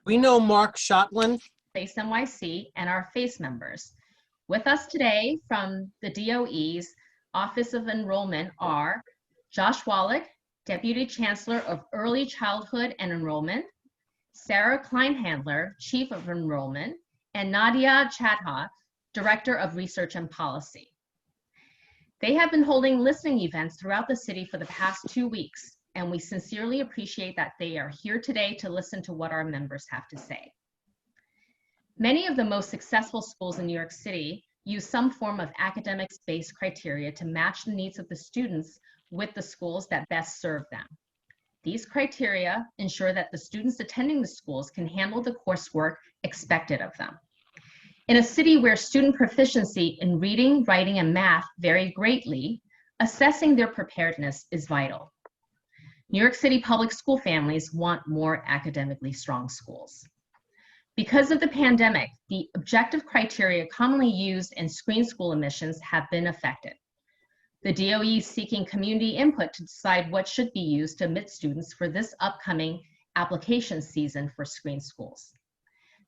We know Mark Shotland. Face NYC, and our FACE members. With us today from the DOE's Office of Enrollment are Josh Wallack, Deputy Chancellor of Early Childhood and Enrollment, Sarah Kleinhandler, Chief of Enrollment, and Nadia Chadha, Director of Research and Policy. They have been holding listening events throughout the city for the past 2 weeks, and we sincerely appreciate that they are here today to listen to what our members have to say. Many of the most successful schools in New York City use some form of academics-based criteria to match the needs of the students with the schools that best serve them. These criteria ensure that the students attending the schools can handle the coursework expected of them. In a city where student proficiency in reading, writing, and math vary greatly, assessing their preparedness is vital. New York City public school families want more academically strong schools. Because of the pandemic, the objective criteria commonly used in screen school admissions have been affected. The DOE is seeking community input to decide what should be used to admit students for this upcoming application season for screen schools.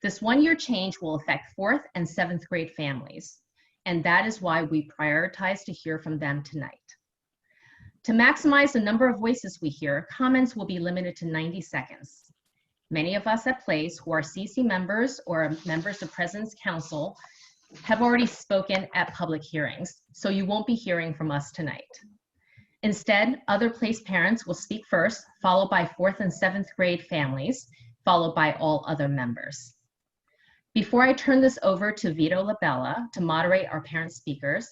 This one-year change will affect 4th and 7th grade families, and that is why we prioritize to hear from them tonight. To maximize the number of voices we hear, comments will be limited to 90 seconds. Many of us at Place who are CC members or members of President's Council have already spoken at public hearings, so you won't be hearing from us tonight. Instead, other Place parents will speak first, followed by 4th and 7th grade families, followed by all other members. Before I turn this over to Vito Labella to moderate our parent speakers,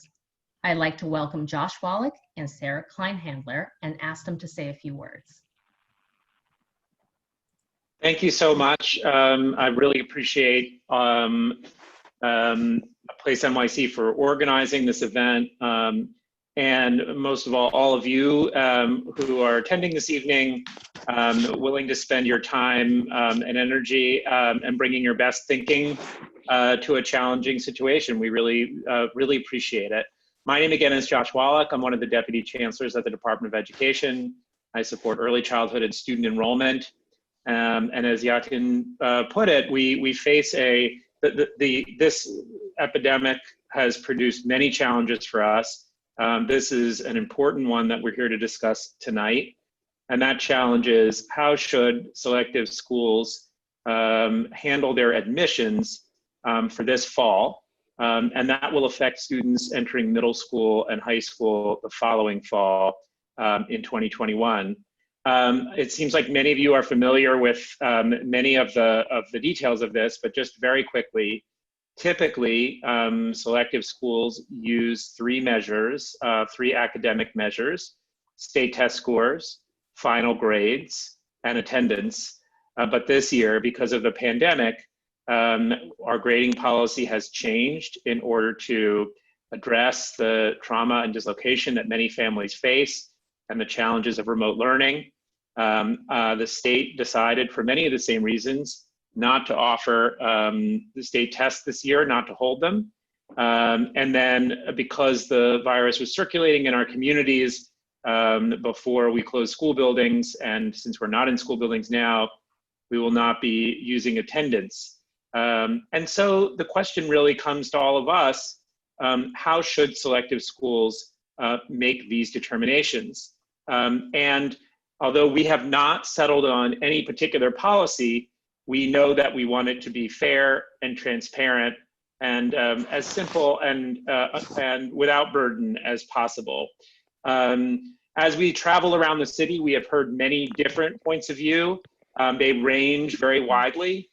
I'd like to welcome Josh Wallack and Sarah Kleinhandler and ask them to say a few words. Thank you so much. I really appreciate Place NYC for organizing this event. And most of all of you who are attending this evening, willing to spend your time and energy and bringing your best thinking to a challenging situation. We really appreciate it. My name again is Josh Wallack. I'm one of the Deputy Chancellors at the Department of Education. I support early childhood and student enrollment. And as Yatin put it, we face this epidemic has produced many challenges for us. This is an important one that we're here to discuss tonight. And that challenge is, how should selective schools handle their admissions for this fall? And that will affect students entering middle school and high school the following fall in 2021. It seems like many of you are familiar with many of the details of this, but just very quickly, typically selective schools use 3 measures, 3 academic measures: state test scores, final grades, and attendance. But this year, because of the pandemic, our grading policy has changed in order to address the trauma and dislocation that many families face and the challenges of remote learning. The state decided, for many of the same reasons, not to offer the state tests this year, not to hold them. And then because the virus was circulating in our communities before we closed school buildings, and since we're not in school buildings now, we will not be using attendance. And so the question really comes to all of us: how should selective schools make these determinations? And although we have not settled on any particular policy, we know that we want it to be fair and transparent and as simple and without burden as possible. As we travel around the city, we have heard many different points of view. They range very widely.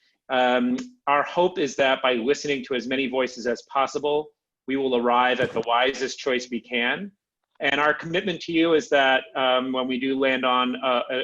Our hope is that by listening to as many voices as possible, we will arrive at the wisest choice we can. And our commitment to you is that when we do land on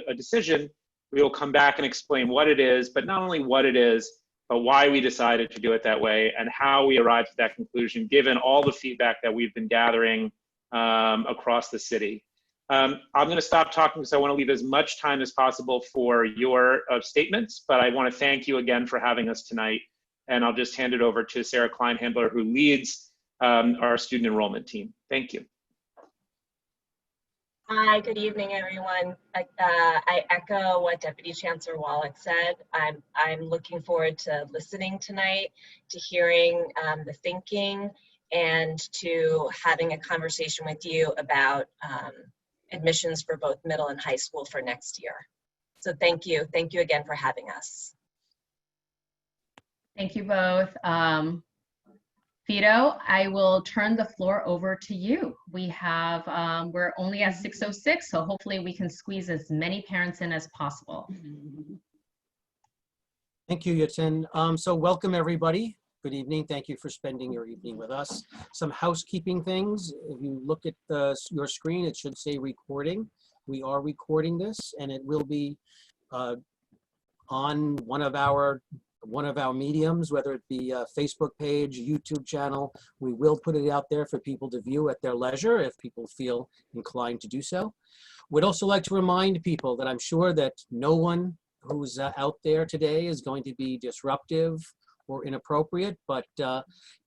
a decision, we will come back and explain what it is, but not only what it is, but why we decided to do it that way and how we arrived at that conclusion, given all the feedback that we've been gathering across the city. I'm going to stop talking because I want to leave as much time as possible for your statements, but I want to thank you again for having us tonight. And I'll just hand it over to Sarah Kleinhandler, who leads our student enrollment team. Thank you. Hi, good evening, everyone. I echo what Deputy Chancellor Wallack said. I'm looking forward to listening tonight, to hearing the thinking, and to having a conversation with you about admissions for both middle and high school for next year. So thank you again for having us. Thank you both. Vito, I will turn the floor over to you. We have, we're only at 6:06, so hopefully we can squeeze as many parents in as possible. Thank you, Yatin. So welcome everybody. Good evening. Thank you for spending your evening with us. Some housekeeping things. If you look at your screen, it should say recording. We are recording this, and it will be on one of our mediums, whether it be a Facebook page, YouTube channel. We will put it out there for people to view at their leisure if people feel inclined to do so. We'd also like to remind people that I'm sure that no one who's out there today is going to be disruptive or inappropriate, but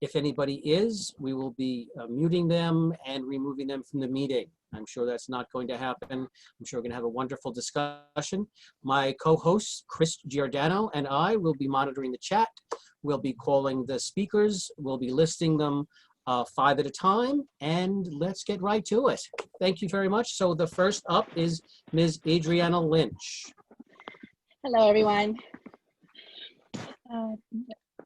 if anybody is, we will be muting them and removing them from the meeting. I'm sure that's not going to happen. I'm sure we're going to have a wonderful discussion. My co-host, Chris Giordano, and I will be monitoring the chat. We'll be calling the speakers. We'll be listing them 5 at a time, and let's get right to it. Thank you very much. So the first up is Ms. Adriana Lynch. Hello, everyone.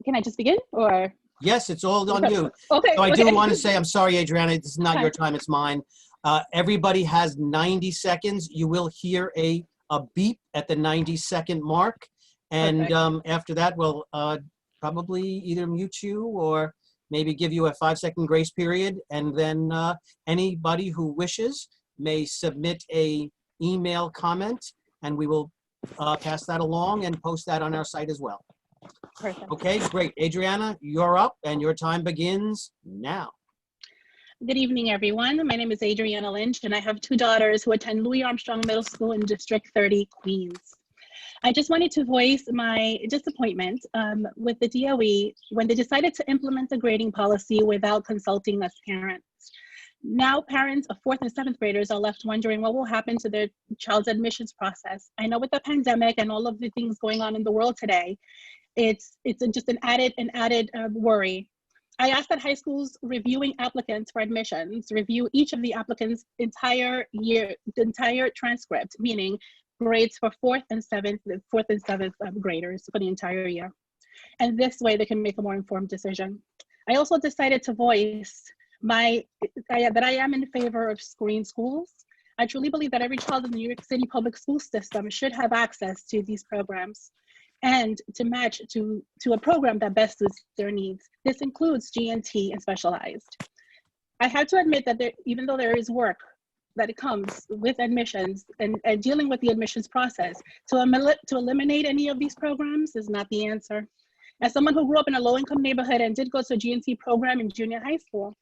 Can I just begin, or? Yes, it's all on you. Okay. So I do want to say, I'm sorry, Adriana, this is not your time, it's mine. Everybody has 90 seconds. You will hear a beep at the 90-second mark. And after that, we'll probably either mute you or maybe give you a 5-second grace period. And then anybody who wishes may submit a email comment, and we will pass that along and post that on our site as well. Perfect. Okay, great. Adriana, you're up and your time begins now. Good evening, everyone. My name is Adriana Lynch, and I have 2 daughters who attend Louis Armstrong Middle School in District 30, Queens. I just wanted to voice my disappointment with the DOE when they decided to implement the grading policy without consulting us parents. Now parents of 4th and 7th graders are left wondering what will happen to their child's admissions process. I know with the pandemic and all of the things going on in the world today, it's just an added worry. I ask that high schools reviewing applicants for admissions review each of the applicants' entire transcript, meaning grades for 4th and 7th graders for the entire year. And this way they can make a more informed decision. I also decided to voice that I am in favor of screen schools. I truly believe that every child in the New York City public school system should have access to these programs and to match to a program that best suits their needs. This includes GNT and specialized. I have to admit that even though there is work that it comes with admissions and dealing with the admissions process, to eliminate any of these programs is not the answer. As someone who grew up in a low-income neighborhood and did go to a GNT program in junior high school,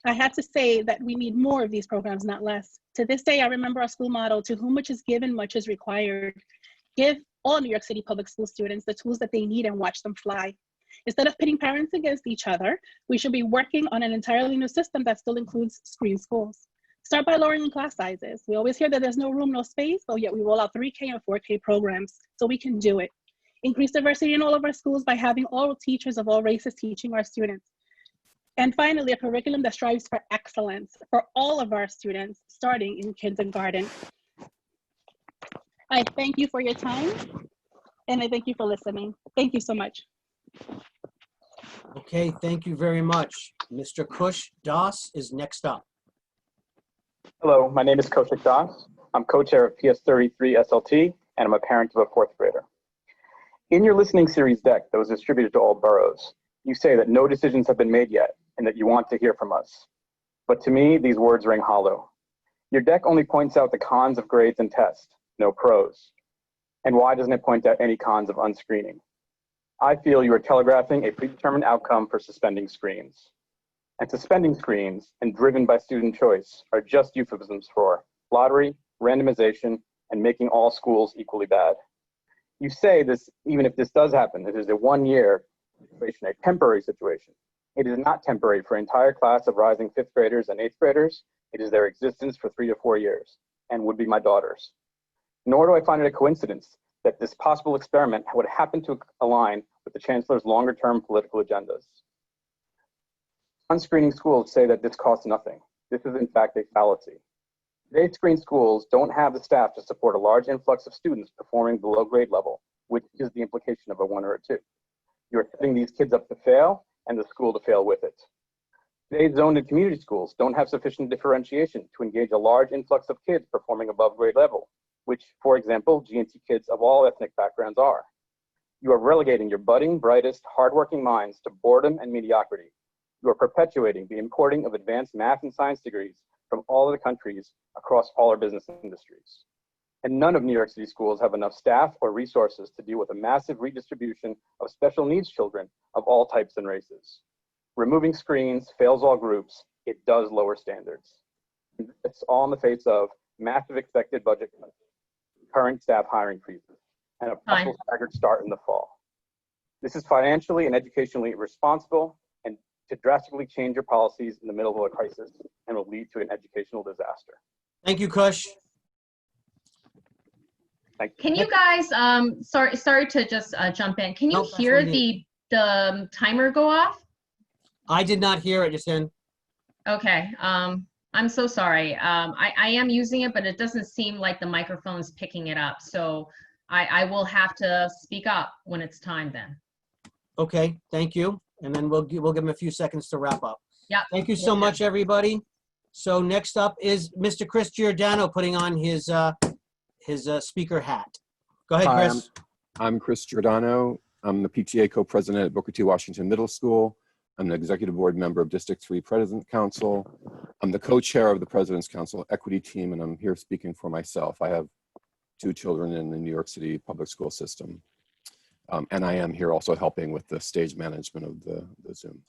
I have to say that we need more of these programs, not less. To this day, I remember our school motto, "To whom much is given, much is required." Give all New York City public school students the tools that they need and watch them fly. Instead of pitting parents against each other, we should be working on an entirely new system that still includes screen schools. Start by lowering class sizes. We always hear that there's no room, no space, but yet we roll out 3K and 4K programs, so we can do it. Increase diversity in all of our schools by having all teachers of all races teaching our students. And finally, a curriculum that strives for excellence for all of our students, starting in kindergarten. I thank you for your time, and I thank you for listening. Thank you so much. Okay, thank you very much. Mr. Kush Das is next up. Hello, my name is Kaushik Das. I'm co-chair of PS33 SLT, and I'm a parent of a 4th grader. In your listening series deck that was distributed to all boroughs, you say that no decisions have been made yet and that you want to hear from us. But to me, these words ring hollow. Your deck only points out the cons of grades and tests, no pros. And why doesn't it point out any cons of unscreening? I feel you are telegraphing a predetermined outcome for suspending screens. And suspending screens and driven by student choice are just euphemisms for lottery, randomization, and making all schools equally bad. You say this, even if this does happen, it is a 1-year situation, a temporary situation. It is not temporary for an entire class of rising 5th graders and 8th graders. It is their existence for 3 to 4 years. and would be my daughters. Nor do I find it a coincidence that this possible experiment would happen to align with the Chancellor's longer-term political agendas. Unscreening schools say that this costs nothing. This is in fact a fallacy. Today's screened schools don't have the staff to support a large influx of students performing below grade level, which is the implication of a 1 or a 2. You're setting these kids up to fail and the school to fail with it. Today's zoned and community schools don't have sufficient differentiation to engage a large influx of kids performing above grade level, which, for example, G&T kids of all ethnic backgrounds are. You are relegating your budding, brightest, hardworking minds to boredom and mediocrity. You are perpetuating the importing of advanced math and science degrees from all of the countries across all our business industries. And none of New York City schools have enough staff or resources to deal with a massive redistribution of special needs children of all types and races. Removing screens fails all groups. It does lower standards. It's all in the face of massive expected budget cuts, current staff hiring freezes, and a possible staggered start in the fall. This is financially and educationally irresponsible and to drastically change your policies in the middle of a crisis and will lead to an educational disaster. Thank you, Kush. Thank you. Can you guys, sorry to just jump in. Can you Nope, that's hear what I the timer go off? I did not hear it, Jason. Okay, I'm so sorry. I am using it, but it doesn't seem like the microphone is picking it up. So I will have to speak up when it's time then. Okay, thank you. And then we'll give him a few seconds to wrap up. Yeah. Thank you so much, everybody. So next up is Mr. Chris Giordano putting on his speaker hat. Go ahead, Hi, Chris. I'm Chris Giordano. I'm the PTA co-president at Booker T. Washington Middle School. I'm the executive board member of District 3 President Council. I'm the co-chair of the President's Council Equity Team, and I'm here speaking for myself. I have 2 children in the New York City public school system. And I am here also helping with the stage management of the Zoom.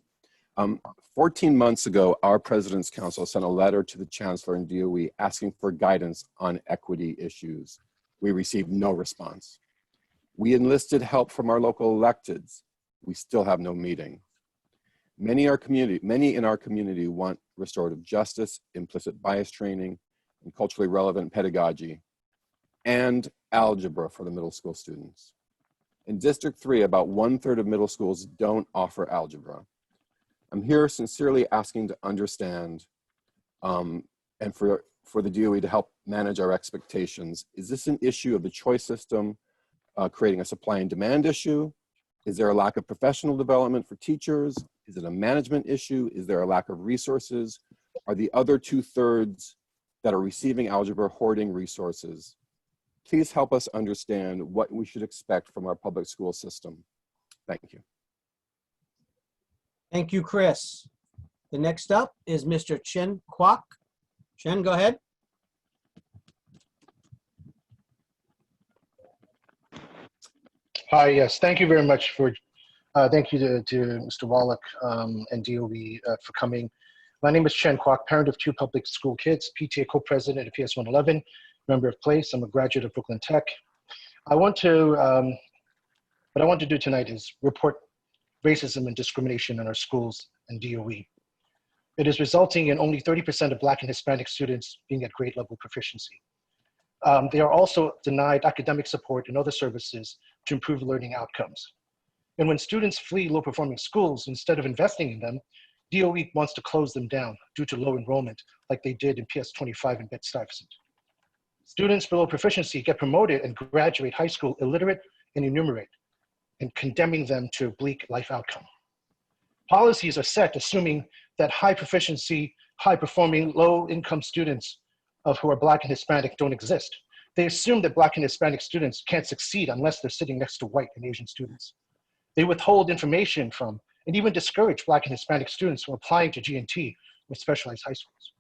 14 months ago, our President's Council sent a letter to the Chancellor and DOE asking for guidance on equity issues. We received no response. We enlisted help from our local electeds. We still have no meeting. Many in our community want restorative justice, implicit bias training, and culturally relevant pedagogy, and algebra for the middle school students. In District 3, about 1/3 of middle schools don't offer algebra. I'm here sincerely asking to understand and for the DOE to help manage our expectations. Is this an issue of the choice system creating a supply and demand issue? Is there a lack of professional development for teachers? Is it a management issue? Is there a lack of resources? Are the other 2/3 that are receiving algebra hoarding resources? Please help us understand what we should expect from our public school system. Thank you. Thank you, Chris. The next up is Mr. Chen Kwok. Chen, go ahead. Hi, yes, thank you very much for, thank you to Mr. Wallack and DOE for coming. My name is Chen Kwok, parent of 2 public school kids, PTA co-president at PS 111, member of PLACE. I'm a graduate of Brooklyn Tech. What I want to do tonight is report racism and discrimination in our schools and DOE. It is resulting in only 30% of Black and Hispanic students being at grade level proficiency. They are also denied academic support and other services to improve learning outcomes. And when students flee low performing schools, instead of investing in them, DOE wants to close them down due to low enrollment, like they did in PS 25 in Bed-Stuyvesant. Students below proficiency get promoted and graduate high school illiterate and enumerate, and condemning them to a bleak life outcome. Policies are set assuming that high proficiency, high performing, low income students who are Black and Hispanic don't exist. They assume that Black and Hispanic students can't succeed unless they're sitting next to white and Asian students. They withhold information from and even discourage Black and Hispanic students from applying to G&T or specialized high schools.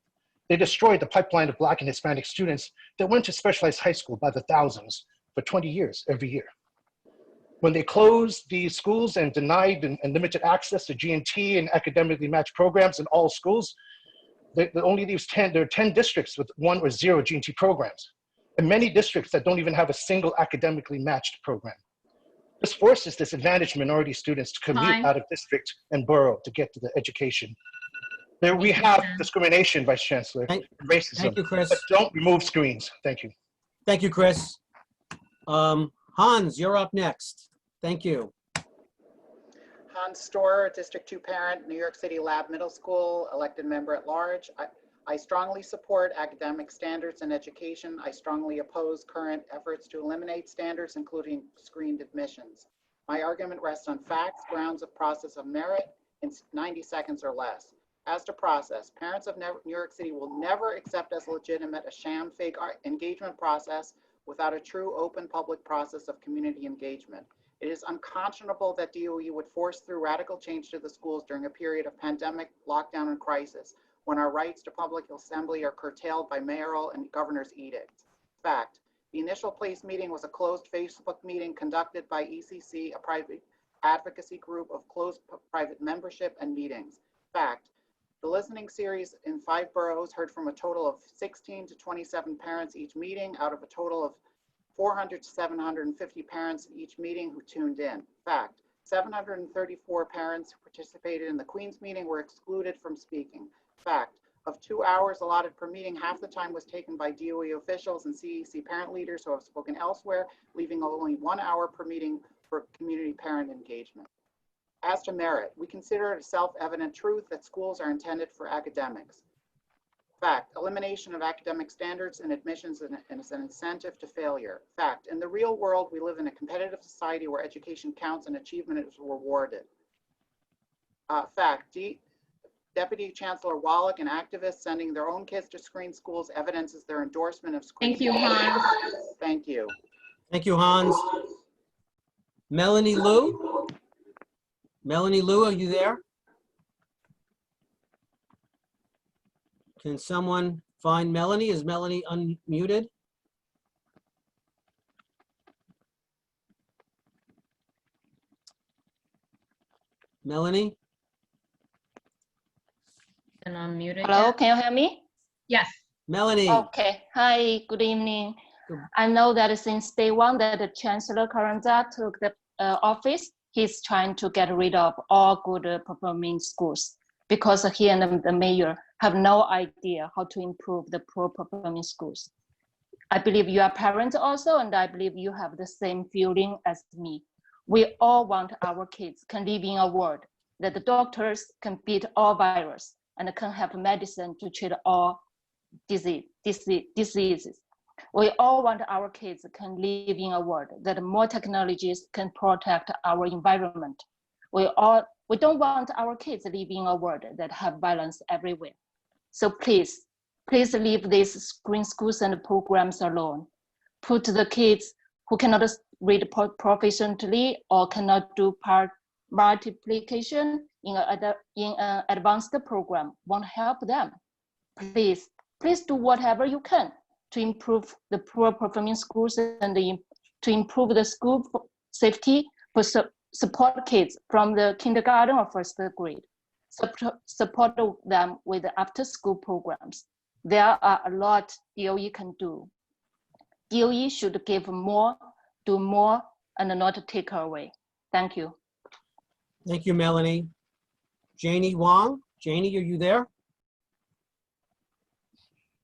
They destroyed the pipeline of Black and Hispanic students that went to specialized high school by the thousands for 20 years every year. When they closed these schools and denied and limited access to G&T and academically matched programs in all schools, there are 10 districts with 1 or 0 G&T programs, and many districts that don't even have a single academically matched program. This forces disadvantaged minority students to commute out of district and borough to get to the education There we Thank you, have Ken. discrimination, Vice Chancellor, racism. Thank you, Chris. But don't remove screens. Thank you. Thank you, Chris. Hans, you're up next. Thank you. Hans Storer, District 2 parent, New York City Lab Middle School, elected member at large. I strongly support academic standards in education. I strongly oppose current efforts to eliminate standards, including screened admissions. My argument rests on facts, grounds of process of merit in 90 seconds or less. As to process, parents of New York City will never accept as legitimate a sham fake engagement process without a true open public process of community engagement. It is unconscionable that DOE would force through radical change to the schools during a period of pandemic, lockdown, and crisis, when our rights to public assembly are curtailed by mayoral and governor's edicts. Fact, the initial place meeting was a closed Facebook meeting conducted by ECC, a private advocacy group of closed private membership and meetings. Fact, the listening series in 5 boroughs heard from a total of 16 to 27 parents each meeting, out of a total of 400 to 750 parents each meeting who tuned in. Fact, 734 parents who participated in the Queen's meeting were excluded from speaking. Fact, of 2 hours allotted per meeting, half the time was taken by DOE officials and CEC parent leaders who have spoken elsewhere, leaving only 1 hour per meeting for community parent engagement. As to merit, we consider it a self-evident truth that schools are intended for academics. Fact, elimination of academic standards and admissions is an incentive to failure. Fact, in the real world, we live in a competitive society where education counts and achievement is rewarded. Fact, Deputy Chancellor Wallack and activists sending their own kids to screen schools evidences their endorsement of screen. Thank you, Hans. Thank you. Thank you, Hans. Melanie Lou? Melanie Lou, are you there? Can someone find Melanie? Is Melanie unmuted? Melanie? And unmuted. Hello, yet? can you hear me? Yes. Melanie? Okay. Hi, good evening. Good. I know that since day one that the Chancellor Carranza took the office, he's trying to get rid of all good performing schools because he and the mayor have no idea how to improve the poor performing schools. I believe you are parents also, and I believe you have the same feeling as me. We all want our kids can live in a world that the doctors can beat all virus and can have medicine to treat all diseases. We all want our kids can live in a world that more technologies can protect our environment. We don't want our kids live in a world that have violence everywhere. So please leave these screen schools and programs alone. Put the kids who cannot read proficiently or cannot do multiplication in an advanced program. Won't help them. Please do whatever you can to improve the poor performing schools and to improve the school safety, for support kids from the kindergarten or first grade. Support them with after school programs. There are a lot DOE can do. DOE should give more, do more, and not take away. Thank you. Thank you, Melanie. Janie Wong? Janie, are you there?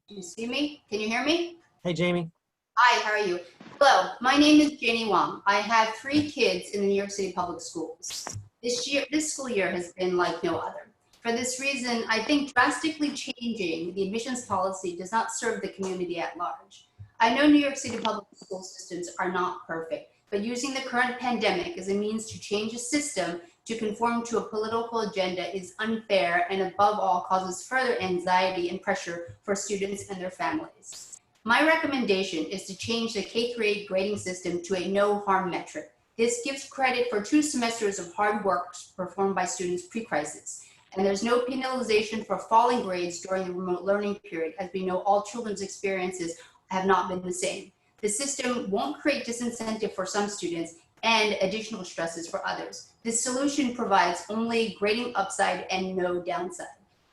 Can you see me? Can you hear me? Hey, Jamie. Hi, how are you? Hello, my name is Janie Wong. I have 3 kids in the New York City Public Schools. This school year has been like no other. For this reason, I think drastically changing the admissions policy does not serve the community at large. I know New York City public school systems are not perfect, but using the current pandemic as a means to change a system to conform to a political agenda is unfair and above all causes further anxiety and pressure for students and their families. My recommendation is to change the K-8 grading system to a no harm metric. This gives credit for 2 semesters of hard work performed by students pre-crisis. And there's no penalization for falling grades during the remote learning period, as we know all children's experiences have not been the same. The system won't create disincentive for some students and additional stresses for others. This solution provides only grading upside and no downside.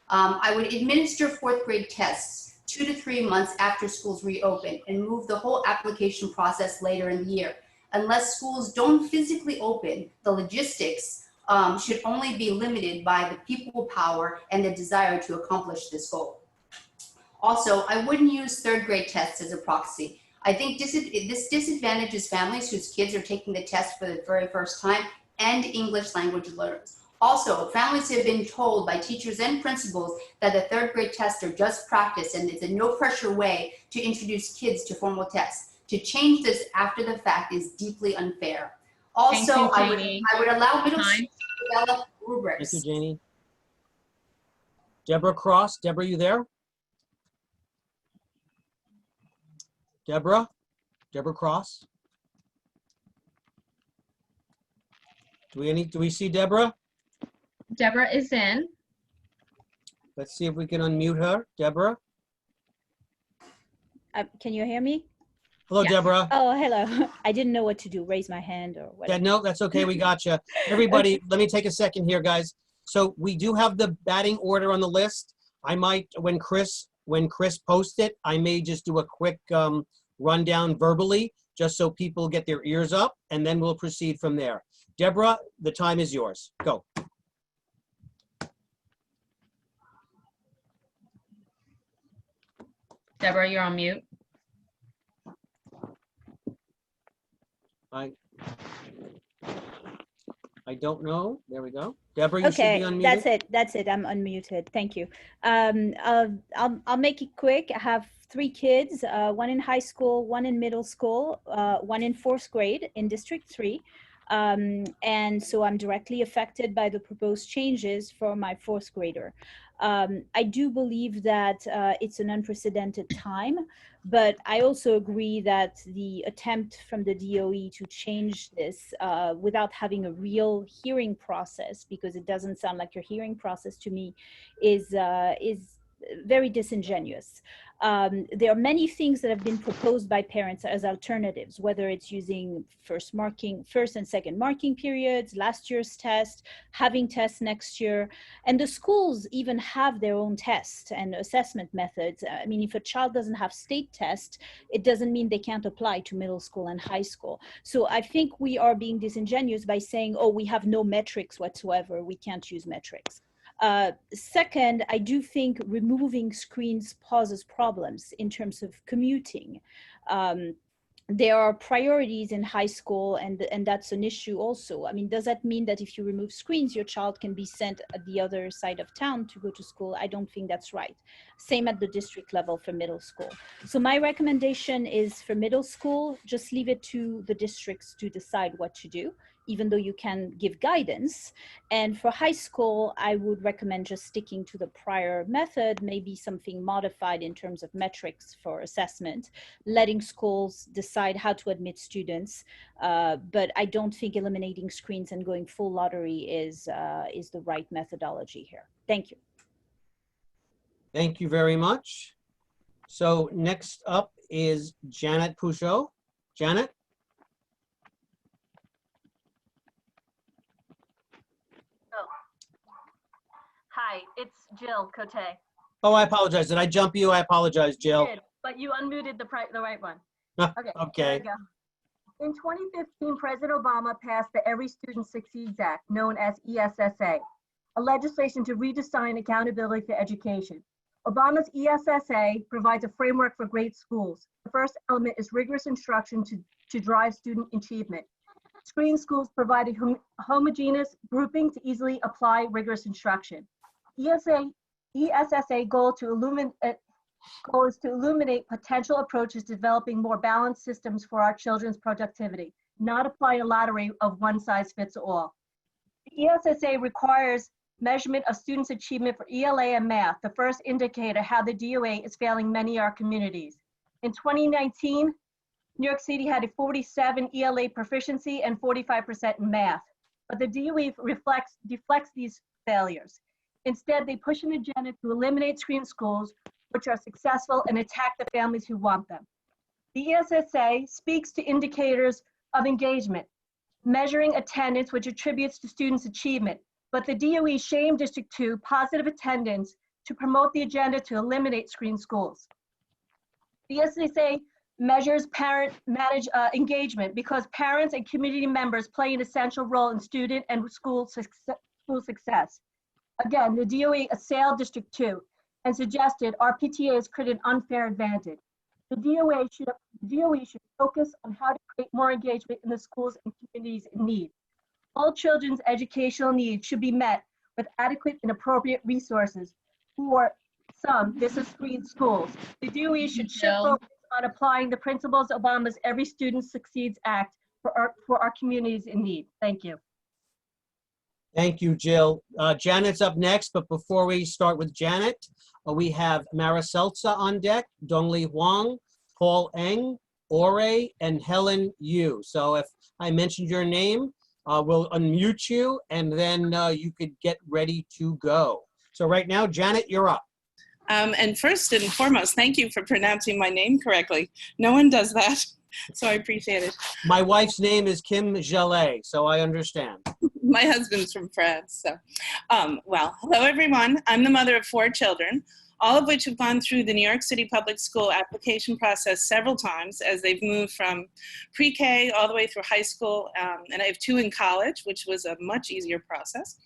I would administer 4th grade tests 2 to 3 months after schools reopen and move the whole application process later in the year. Unless schools don't physically open, the logistics should only be limited by the people power and the desire to accomplish this goal. Also, I wouldn't use third grade tests as a proxy. I think this disadvantages families whose kids are taking the test for the very first time and English language learners. Also, families have been told by teachers and principals that the third grade tests are just practice and it's a no pressure way to introduce kids to formal tests. To change this after the fact is deeply unfair. Also, I would allow middle schools to develop rubrics. Thank you, Janie. Deborah Cross. Deborah, you there? Deborah Cross. Do we see Deborah? Deborah is in. Let's see if we can unmute her. Deborah? Can you hear me? Hello, Yes. Deborah. Oh, hello. I didn't know what to do, raise my hand or whatever. Yeah, no, that's okay. We got you. Everybody, let me take a second here, guys. So we do have the batting order on the list. I might, when Chris posts it, I may just do a quick rundown verbally, just so people get their ears up, and then we'll proceed from there. Deborah, the time is yours. Go. Deborah, you're on mute. I don't know. There we go. Deborah, you should be unmuted. That's it. I'm unmuted. Thank you. I'll make it quick. I have 3 kids, one in high school, one in middle school, one in 4th grade in District 3. And so I'm directly affected by the proposed changes for my 4th grader. I do believe that it's an unprecedented time, but I also agree that the attempt from the DOE to change this without having a real hearing process, because it doesn't sound like your hearing process to me, is very disingenuous. There are many things that have been proposed by parents as alternatives, whether it's using first and second marking periods, last year's test, having tests next year, and the schools even have their own tests and assessment methods. I mean, if a child doesn't have state tests, it doesn't mean they can't apply to middle school and high school. So I think we are being disingenuous by saying, oh, we have no metrics whatsoever, we can't use metrics. Second, I do think removing screens poses problems in terms of commuting. There are priorities in high school, and that's an issue also. I mean, does that mean that if you remove screens, your child can be sent at the other side of town to go to school? I don't think that's right. Same at the district level for middle school. So my recommendation is for middle school, just leave it to the districts to decide what to do, even though you can give guidance. And for high school, I would recommend just sticking to the prior method, maybe something modified in terms of metrics for assessment, letting schools decide how to admit students. But I don't think eliminating screens and going full lottery is the right methodology here. Thank you. Thank you very much. So next up is Janet Pouchot. Janet? Hi, it's Jill Cote. Oh, I apologize. Did I jump you? I apologize, Jill. You did, but you unmuted the right one. Okay. There we go. In 2015, President Obama passed the Every Student Succeeds Act, known as ESSA, a legislation to redesign accountability for education. Obama's ESSA provides a framework for great schools. The first element is rigorous instruction to drive student achievement. Screen schools provided homogeneous grouping to easily apply rigorous instruction. ESSA goal is to illuminate potential approaches to developing more balanced systems for our children's productivity, not apply a lottery of one size fits all. The ESSA requires measurement of students' achievement for ELA and math, the first indicator how the DOE is failing many of our communities. In 2019, New York City had a 47 ELA proficiency and 45% in math, but the DOE deflects these failures. Instead, they push an agenda to eliminate screen schools, which are successful, and attack the families who want them. The ESSA speaks to indicators of engagement, measuring attendance, which attributes to students' achievement, but the DOE shamed District 2 positive attendance to promote the agenda to eliminate screen schools. The ESSA measures parent manage engagement because parents and community members play an essential role in student and school success. Again, the DOE assailed District 2 and suggested our PTAs create an unfair advantage. The DOE should focus on how to create more engagement in the schools and communities in need. All children's educational needs should be met with adequate and appropriate resources. For some, this is screened schools. The DOE should shift focus on applying the principles of Obama's Every Student Succeeds Act for our communities in need. Thank you. Thank you, Jill. Janet's up next, but before we start with Janet, we have Mara Seltza on deck, Dongli Huang, Paul Eng, Ore, and Helen Yu. So if I mentioned your name, we'll unmute you, and then you could get ready to go. So right now, Janet, you're up. And first and foremost, thank you for pronouncing my name correctly. No one does that, so I appreciate it. My wife's name is Kim Jallet, so I understand. My husband's from France, so. Well, hello everyone. I'm the mother of 4 children, all of which have gone through the New York City public school application process several times as they've moved from pre-K all the way through high school, and I have 2 in college, which was a much easier process.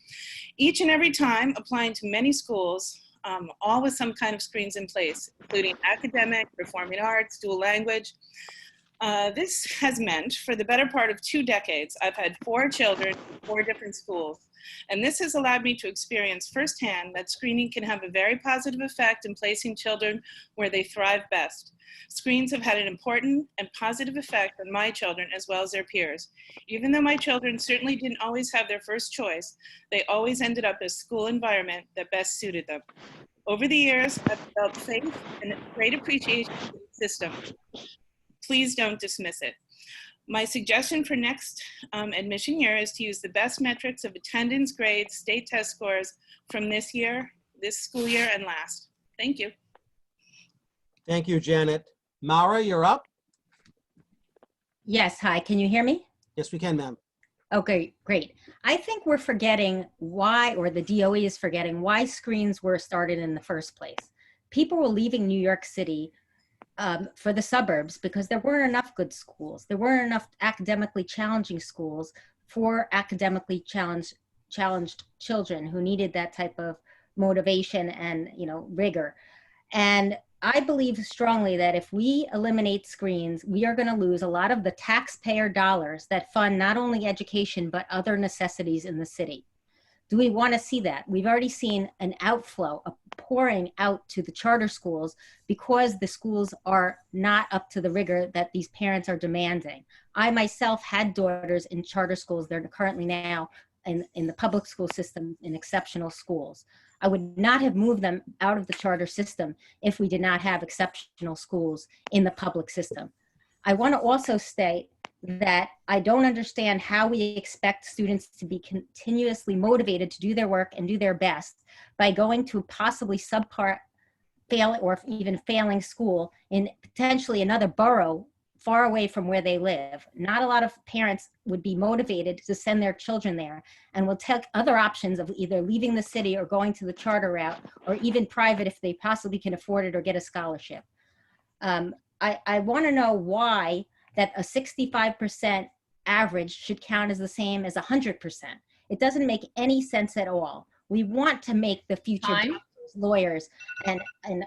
Each and every time applying to many schools, all with some kind of screens in place, including academic, performing arts, dual language. This has meant for the better part of 2 decades, I've had 4 children in 4 different schools. And this has allowed me to experience firsthand that screening can have a very positive effect in placing children where they thrive best. Screens have had an important and positive effect on my children as well as their peers. Even though my children certainly didn't always have their first choice, they always ended up in a school environment that best suited them. Over the years, I've felt safe and a great appreciation for the system. Please don't dismiss it. My suggestion for next admission year is to use the best metrics of attendance, grades, state test scores from this year, this school year, and last. Thank you. Thank you, Janet. Mara, you're up. Yes, hi, can you hear me? Yes, we can, ma'am. Okay, great. I think we're forgetting why, or the DOE is forgetting why screens were started in the first place. People were leaving New York City for the suburbs because there weren't enough good schools. There weren't enough academically challenging schools for academically challenged children who needed that type of motivation and, you know, rigor. And I believe strongly that if we eliminate screens, we are going to lose a lot of the taxpayer dollars that fund not only education, but other necessities in the city. Do we want to see that? We've already seen an outflow, a pouring out to the charter schools because the schools are not up to the rigor that these parents are demanding. I myself had daughters in charter schools. They're currently now in the public school system in exceptional schools. I would not have moved them out of the charter system if we did not have exceptional schools in the public system. I want to also state that I don't understand how we expect students to be continuously motivated to do their work and do their best by going to possibly subpar fail or even failing school in potentially another borough far away from where they live. Not a lot of parents would be motivated to send their children there and will take other options of either leaving the city or going to the charter route or even private if they possibly can afford it or get a scholarship. I want to know why that a 65% average should count as the same as 100%. It doesn't make any sense at all. We want to make the future doctors, lawyers, and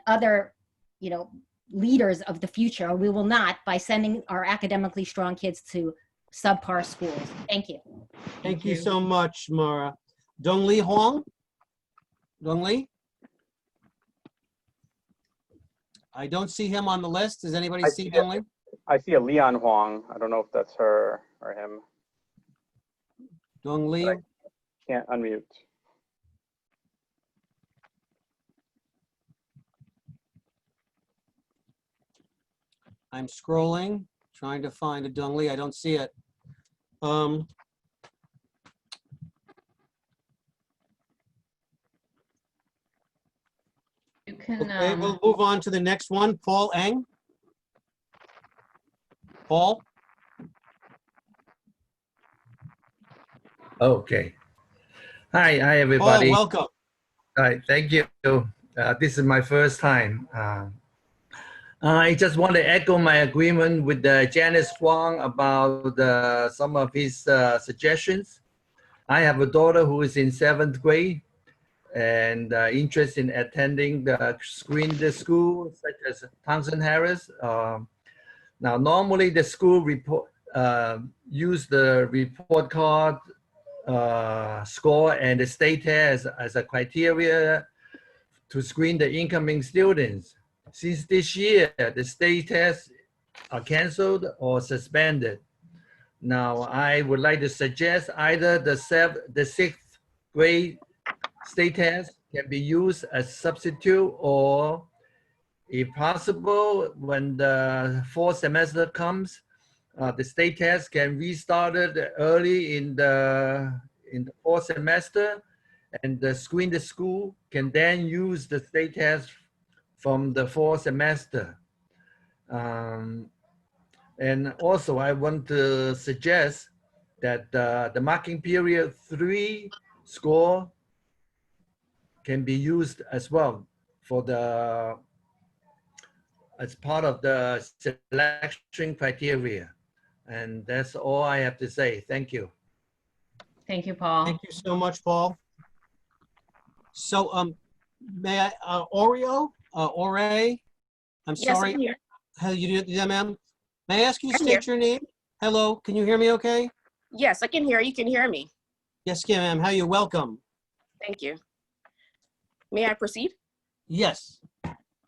other, you know, leaders of the future. We will not by sending our academically strong kids to subpar schools. Thank you. Thank you so much, Mara. Dongli Huang? Dongli? I don't see him on the list. Does anybody see Dongli? I see a Leon Huang. I don't know if that's her or him. Dongli? Can't unmute. I'm scrolling, trying to find a Dongli. I don't see it. You can, okay, we'll move on to the next one. Paul Eng. Paul? Okay. Hi, everybody. Paul, welcome. Hi, thank you. This is my first time I just want to echo my agreement with Janice Huang about some of his suggestions. I have a daughter who is in 7th grade and interested in attending the screened school, such as Townsend Harris. Now, normally the school report use the report card score and the state test as a criteria to screen the incoming students. Since this year, the state tests are canceled or suspended. Now, I would like to suggest either the 6th grade state test can be used as substitute, or if possible, when the 4th semester comes, the state test can restart it early in the 4th semester, and the screened school can then use the state test from the 4th semester. And also I want to suggest that the marking period 3 score can be used as well for as part of the selection criteria. And that's all I have to say. Thank you. Thank you, Paul. Thank you so much, Paul. So, may I, Oreo, Ore, I'm Yes, sorry. I'm here. How you do, yeah, ma'am? May I ask you to I'm state here. your name? Hello, can you hear me okay? Yes, I can hear you. Can hear me. Yes, ma'am. How are you? Welcome. Thank you. May I proceed? Yes.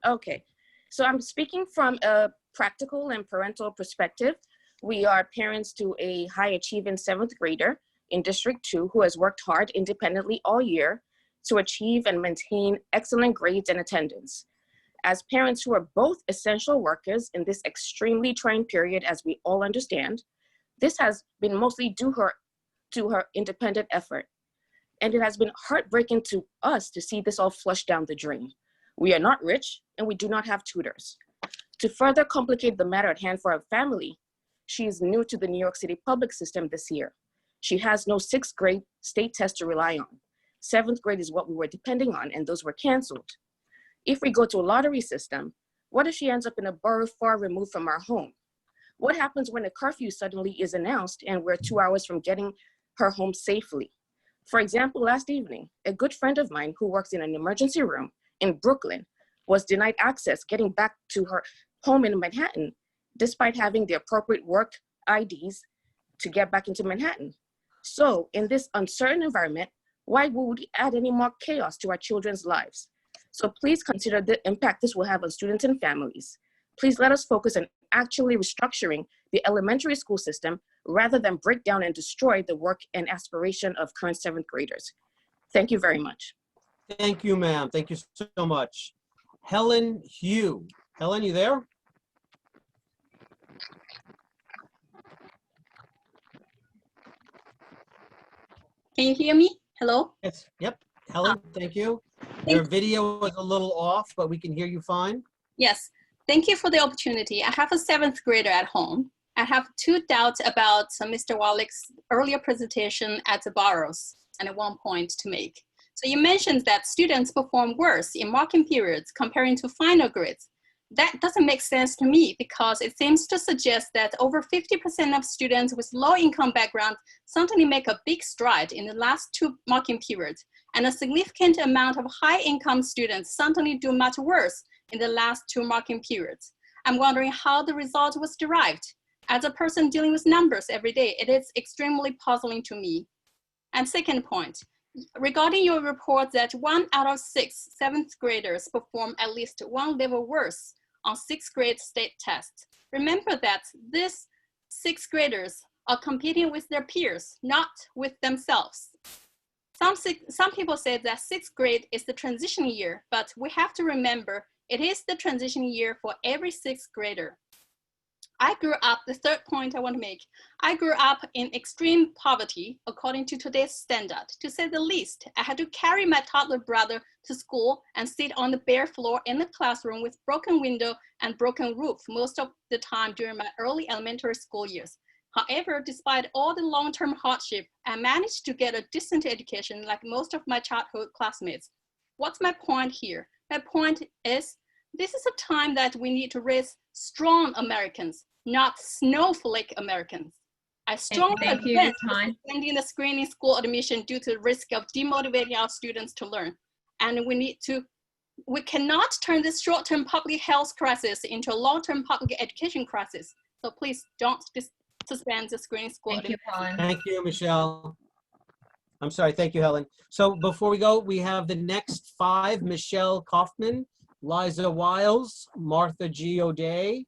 Okay. So I'm speaking from a practical and parental perspective. We are parents to a high achieving 7th grader in District 2 who has worked hard independently all year to achieve and maintain excellent grades and attendance. As parents who are both essential workers in this extremely trying period, as we all understand, this has been mostly due to her independent effort. And it has been heartbreaking to us to see this all flushed down the drain. We are not rich and we do not have tutors. To further complicate the matter at hand for our family, she is new to the New York City public system this year. She has no 6th grade state test to rely on. 7th grade is what we were depending on, and those were canceled. If we go to a lottery system, what if she ends up in a borough far removed from our home? What happens when a curfew suddenly is announced and we're 2 hours from getting her home safely? For example, last evening, a good friend of mine who works in an emergency room in Brooklyn was denied access getting back to her home in Manhattan, despite having the appropriate work IDs to get back into Manhattan. So in this uncertain environment, why would we add any more chaos to our children's lives? So please consider the impact this will have on students and families. Please let us focus on actually restructuring the elementary school system rather than break down and destroy the work and aspiration of current 7th graders. Thank you very much. Thank you, ma'am. Thank you so much. Helen Hugh. Helen, you there? Can you hear me? Hello? Yes. Yep. Helen, thank you. Your video is a little off, but we can hear you fine. Yes. Thank you for the opportunity. I have a 7th grader at home. I have 2 doubts about Mr. Wallack's earlier presentation at the Barrows and one point to make. So you mentioned that students perform worse in marking periods comparing to final grades. That doesn't make sense to me because it seems to suggest that over 50% of students with low income background suddenly make a big stride in the last 2 marking periods, and a significant amount of high income students suddenly do much worse in the last 2 marking periods. I'm wondering how the result was derived. As a person dealing with numbers every day, it is extremely puzzling to me. And second point, regarding your report that 1 out of 6 7th graders perform at least 1 level worse on 6th grade state tests, remember that these 6th graders are competing with their peers, not with themselves. Some people say that 6th grade is the transition year, but we have to remember it is the transition year for every 6th grader. I grew up, the third point I want to make, I grew up in extreme poverty according to today's standard. To say the least, I had to carry my toddler brother to school and sit on the bare floor in the classroom with broken window and broken roof most of the time during my early elementary school years. However, despite all the long-term hardship, I managed to get a decent education like most of my childhood classmates. What's my point here? My point is This is a time that we need to raise strong Americans, not snowflake Americans. I strongly against suspending the screening school admission due to the risk of demotivating our students to learn. And we cannot turn this short-term public health crisis into a long-term public education crisis. So please don't suspend the screening school admission. Thank you, Michelle. I'm sorry, thank you, Helen. So before we go, we have the next 5, Michelle Kaufman, Liza Wiles, Martha G. O'Day,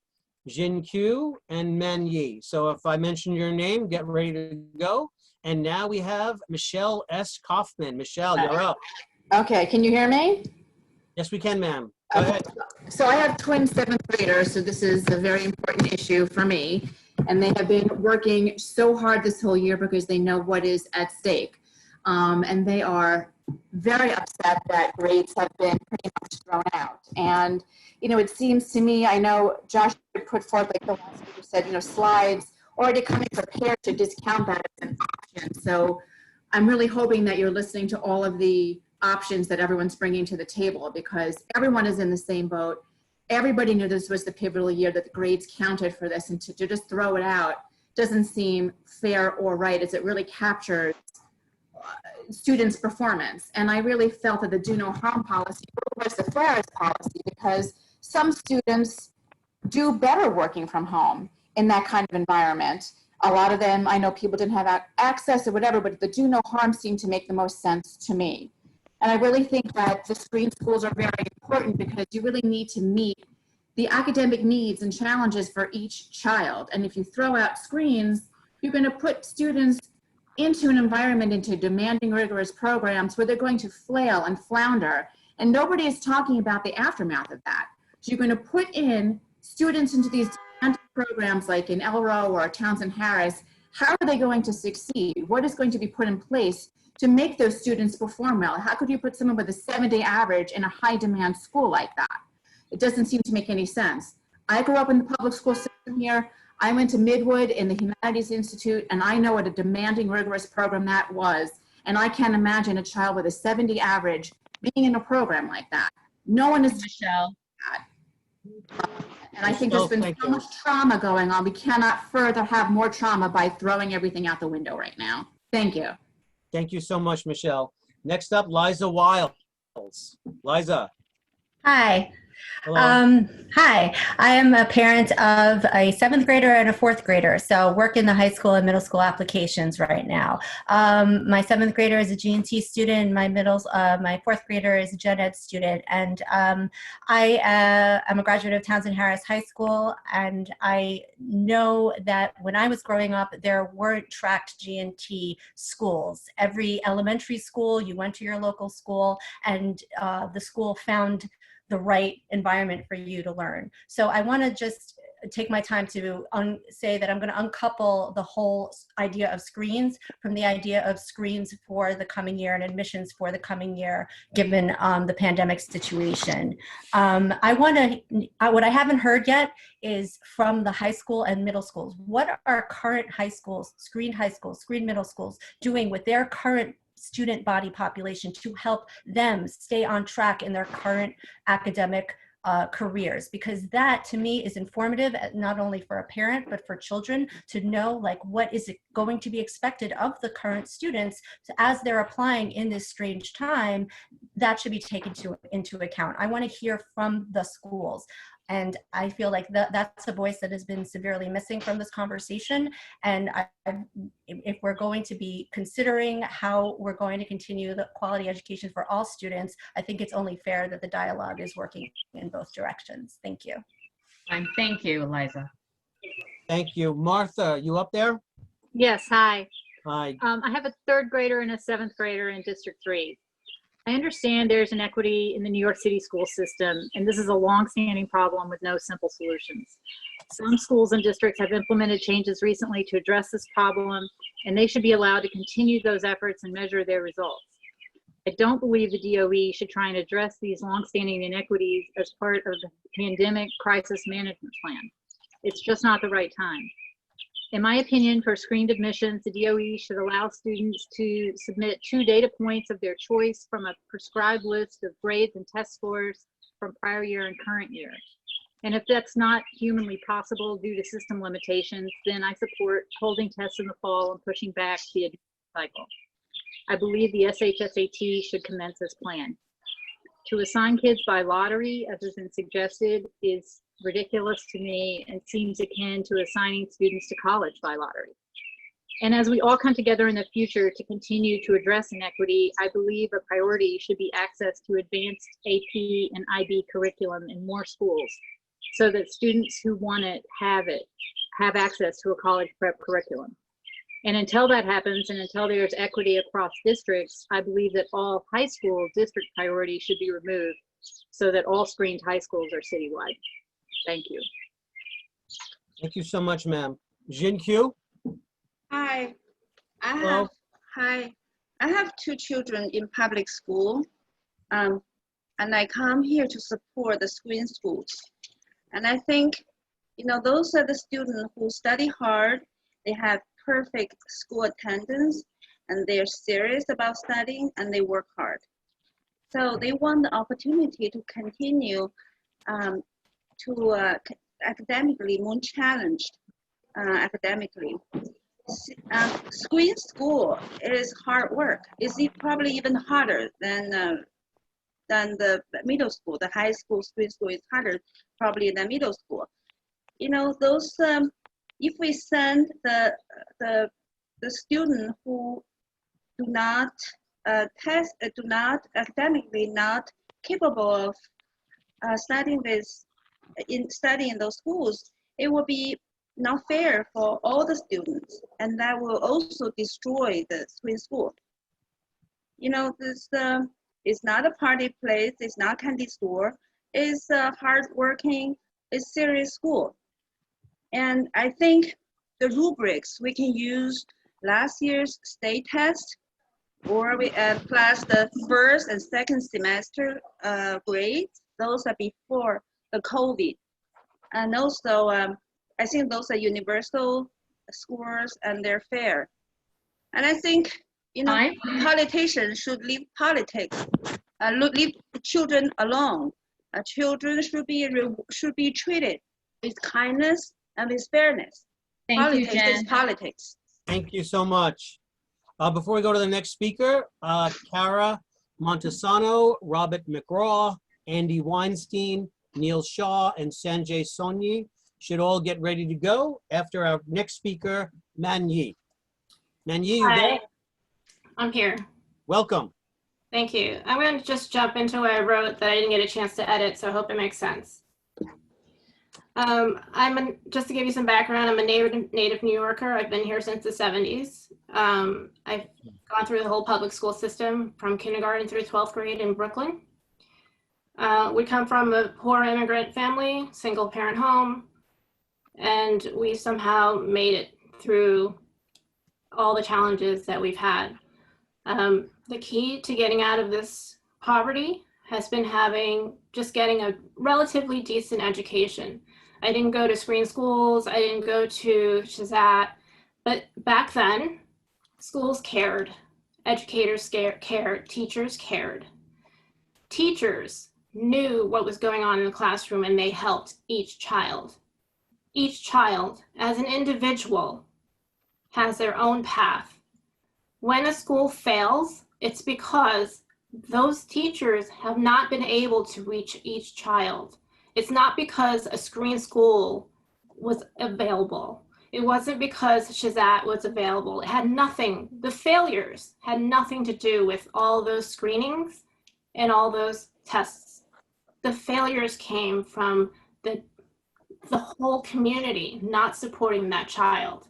Jin Q, and Men Yi. So if I mention your name, get ready to go. And now we have Michelle S. Kaufman. Michelle, you're up. Okay, can you hear me? Yes, we can, ma'am. Go ahead. So I have twin 7th graders, so this is a very important issue for me. And they have been working so hard this whole year because they know what is at stake. And they are very upset that grades have been pretty much thrown out. And, you know, it seems to me, I know Josh put forth, like the last speaker said, you know, slides already coming prepared to discount that as an option. So I'm really hoping that you're listening to all of the options that everyone's bringing to the table, because everyone is in the same boat. Everybody knew this was the pivotal year, that the grades counted for this, and to just throw it out doesn't seem fair or right, as it really captures students' performance. And I really felt that the do no harm policy was the fairest policy, because some students do better working from home in that kind of environment. A lot of them, I know people didn't have access or whatever, but the do no harm seemed to make the most sense to me. And I really think that the screen schools are very important, because you really need to meet the academic needs and challenges for each child. And if you throw out screens, you're going to put students into an environment, into demanding, rigorous programs where they're going to flail and flounder. And nobody is talking about the aftermath of that. So you're going to put in students into these programs like in Elro or Townsend Harris. How are they going to succeed? What is going to be put in place to make those students perform well? How could you put someone with a 7-day average in a high demand school like that? It doesn't seem to make any sense. I grew up in the public school system here. I went to Midwood in the Humanities Institute, and I know what a demanding, rigorous program that was. And I can't imagine a child with a 70 average being in a program like that. No one is Michelle. And I think there's been so much trauma going on. We cannot further have more trauma by throwing everything out the window right now. Thank you. Thank you so much, Michelle. Next up, Liza Wiles. Liza. Hi. Hello. Hi, I am a parent of a 7th grader and a 4th grader, so work in the high school and middle school applications right now. My 7th grader is a G&T student, my 4th grader is a gen ed student, and I am a graduate of Townsend Harris High School, and I know that when I was growing up, there weren't tracked G&T schools. Every elementary school, you went to your local school, and the school found the right environment for you to learn. So I want to just take my time to say that I'm going to uncouple the whole idea of screens from the idea of screens for the coming year and admissions for the coming year, given the pandemic situation. What I haven't heard yet is from the high school and middle schools. What are current high schools, screen middle schools doing with their current student body population to help them stay on track in their current academic careers? Because that to me is informative, not only for a parent but for children, to know like what is going to be expected of the current students as they're applying in this strange time. That should be taken into account. I want to hear from the schools. And I feel like that's a voice that has been severely missing from this conversation. And if we're going to be considering how we're going to continue the quality education for all students, I think it's only fair that the dialogue is working in both directions. Thank you. Fine. Thank you, Eliza. Thank you. Martha, you up there? Yes, hi. Hi. I have a 3rd grader and a 7th grader in District 3. I understand there's inequity in the New York City school system, and this is a long-standing problem with no simple solutions. Some schools and districts have implemented changes recently to address this problem, and they should be allowed to continue those efforts and measure their results. I don't believe the DOE should try and address these long-standing inequities as part of the pandemic crisis management plan. It's just not the right time. In my opinion, for screened admissions, the DOE should allow students to submit 2 data points of their choice from a prescribed list of grades and test scores from prior year and current year. And if that's not humanly possible due to system limitations, then I support holding tests in the fall and pushing back the admission cycle. I believe the SHSAT should commence as planned. To assign kids by lottery, as has been suggested, is ridiculous to me and seems akin to assigning students to college by lottery. And as we all come together in the future to continue to address inequity, I believe a priority should be access to advanced AP and IB curriculum in more schools so that students who want it have access to a college prep curriculum. And until that happens, and until there's equity across districts, I believe that all high school district priorities should be removed so that all screened high schools are citywide. Thank you. Thank you so much, ma'am. Jin Q? Hi. Hello. I have 2 children in public school, and I come here to support the screen schools. And I think, you know, those are the students who study hard, they have perfect school attendance, and they're serious about studying, and they work hard. So they want the opportunity to continue to academically more challenged academically. Screen school is hard work. It's probably even harder than the middle school. The high school screen school is harder probably than middle school. You know, those if we send the student who do not academically not capable of studying in those schools, it will be not fair for all the students, and that will also destroy the screen school. You know, this is not a party place, it's not candy store, it's a hardworking, it's serious school. And I think the rubrics we can use last year's state test, or we plus the first and second semester grades. Those are before the COVID, and also I think those are universal scores and they're fair. And I think, you know, politicians should leave politics, leave children alone. Children should be treated with kindness and with fairness. Thank you, Politics is Jen. politics. Thank you so much. Before we go to the next speaker, Cara Montesano, Robert McGraw, Andy Weinstein, Neil Shaw, and Sanjay Soni should all get ready to go after our next speaker, Man Yi. Man Yi, you Hi, there? I'm here. Welcome. Thank you. I'm going to just jump into what I wrote that I didn't get a chance to edit, so I hope it makes sense. Just to give you some background, I'm a native New Yorker. I've been here since the 70s. I've gone through the whole public school system from kindergarten through 12th grade in Brooklyn. We come from a poor immigrant family, single parent home, and we somehow made it through all the challenges that we've had. The key to getting out of this poverty has been getting a relatively decent education. I didn't go to screen schools, I didn't go to Shazat, but back then, schools cared, educators cared, teachers cared. Teachers knew what was going on in the classroom and they helped each child. Each child, as an individual, has their own path. When a school fails, it's because those teachers have not been able to reach each child. It's not because a screen school was available. It wasn't because Shazat was available. It had nothing, the failures had nothing to do with all those screenings and all those tests. The failures came from the whole community not supporting that child.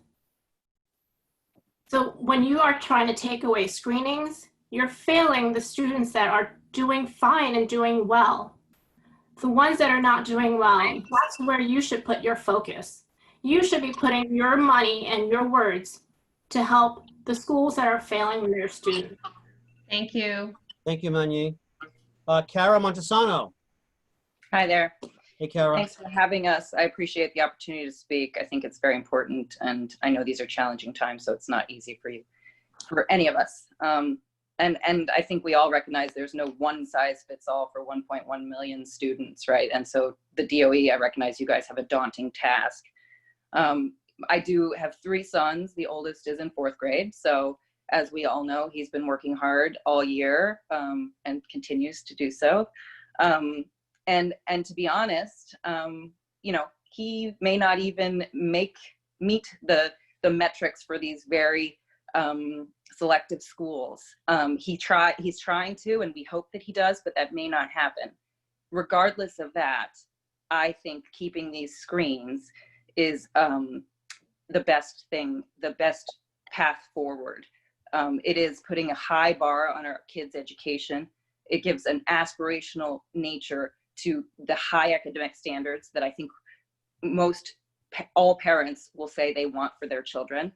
So when you are trying to take away screenings, you're failing the students that are doing fine and doing well. The ones that are not doing well, that's where you should put your focus. You should be putting your money and your words to help the schools that are failing their students. Thank you. Thank you, Man Yi. Cara Montesano. Hi there. Hey, Kara. Thanks for having us. I appreciate the opportunity to speak. I think it's very important, and I know these are challenging times, so it's not easy for any of us. And I think we all recognize there's no one size fits all for 1.1 million students, right? And so the DOE, I recognize you guys have a daunting task. I do have 3 sons. The oldest is in 4th grade. So as we all know, he's been working hard all year and continues to do so. And to be honest, you know, he may not even meet the metrics for these very selective schools. He's trying to, and we hope that he does, but that may not happen. Regardless of that, I think keeping these screens is the best thing, the best path forward. It is putting a high bar on our kids' education. It gives an aspirational nature to the high academic standards that I think all parents will say they want for their children.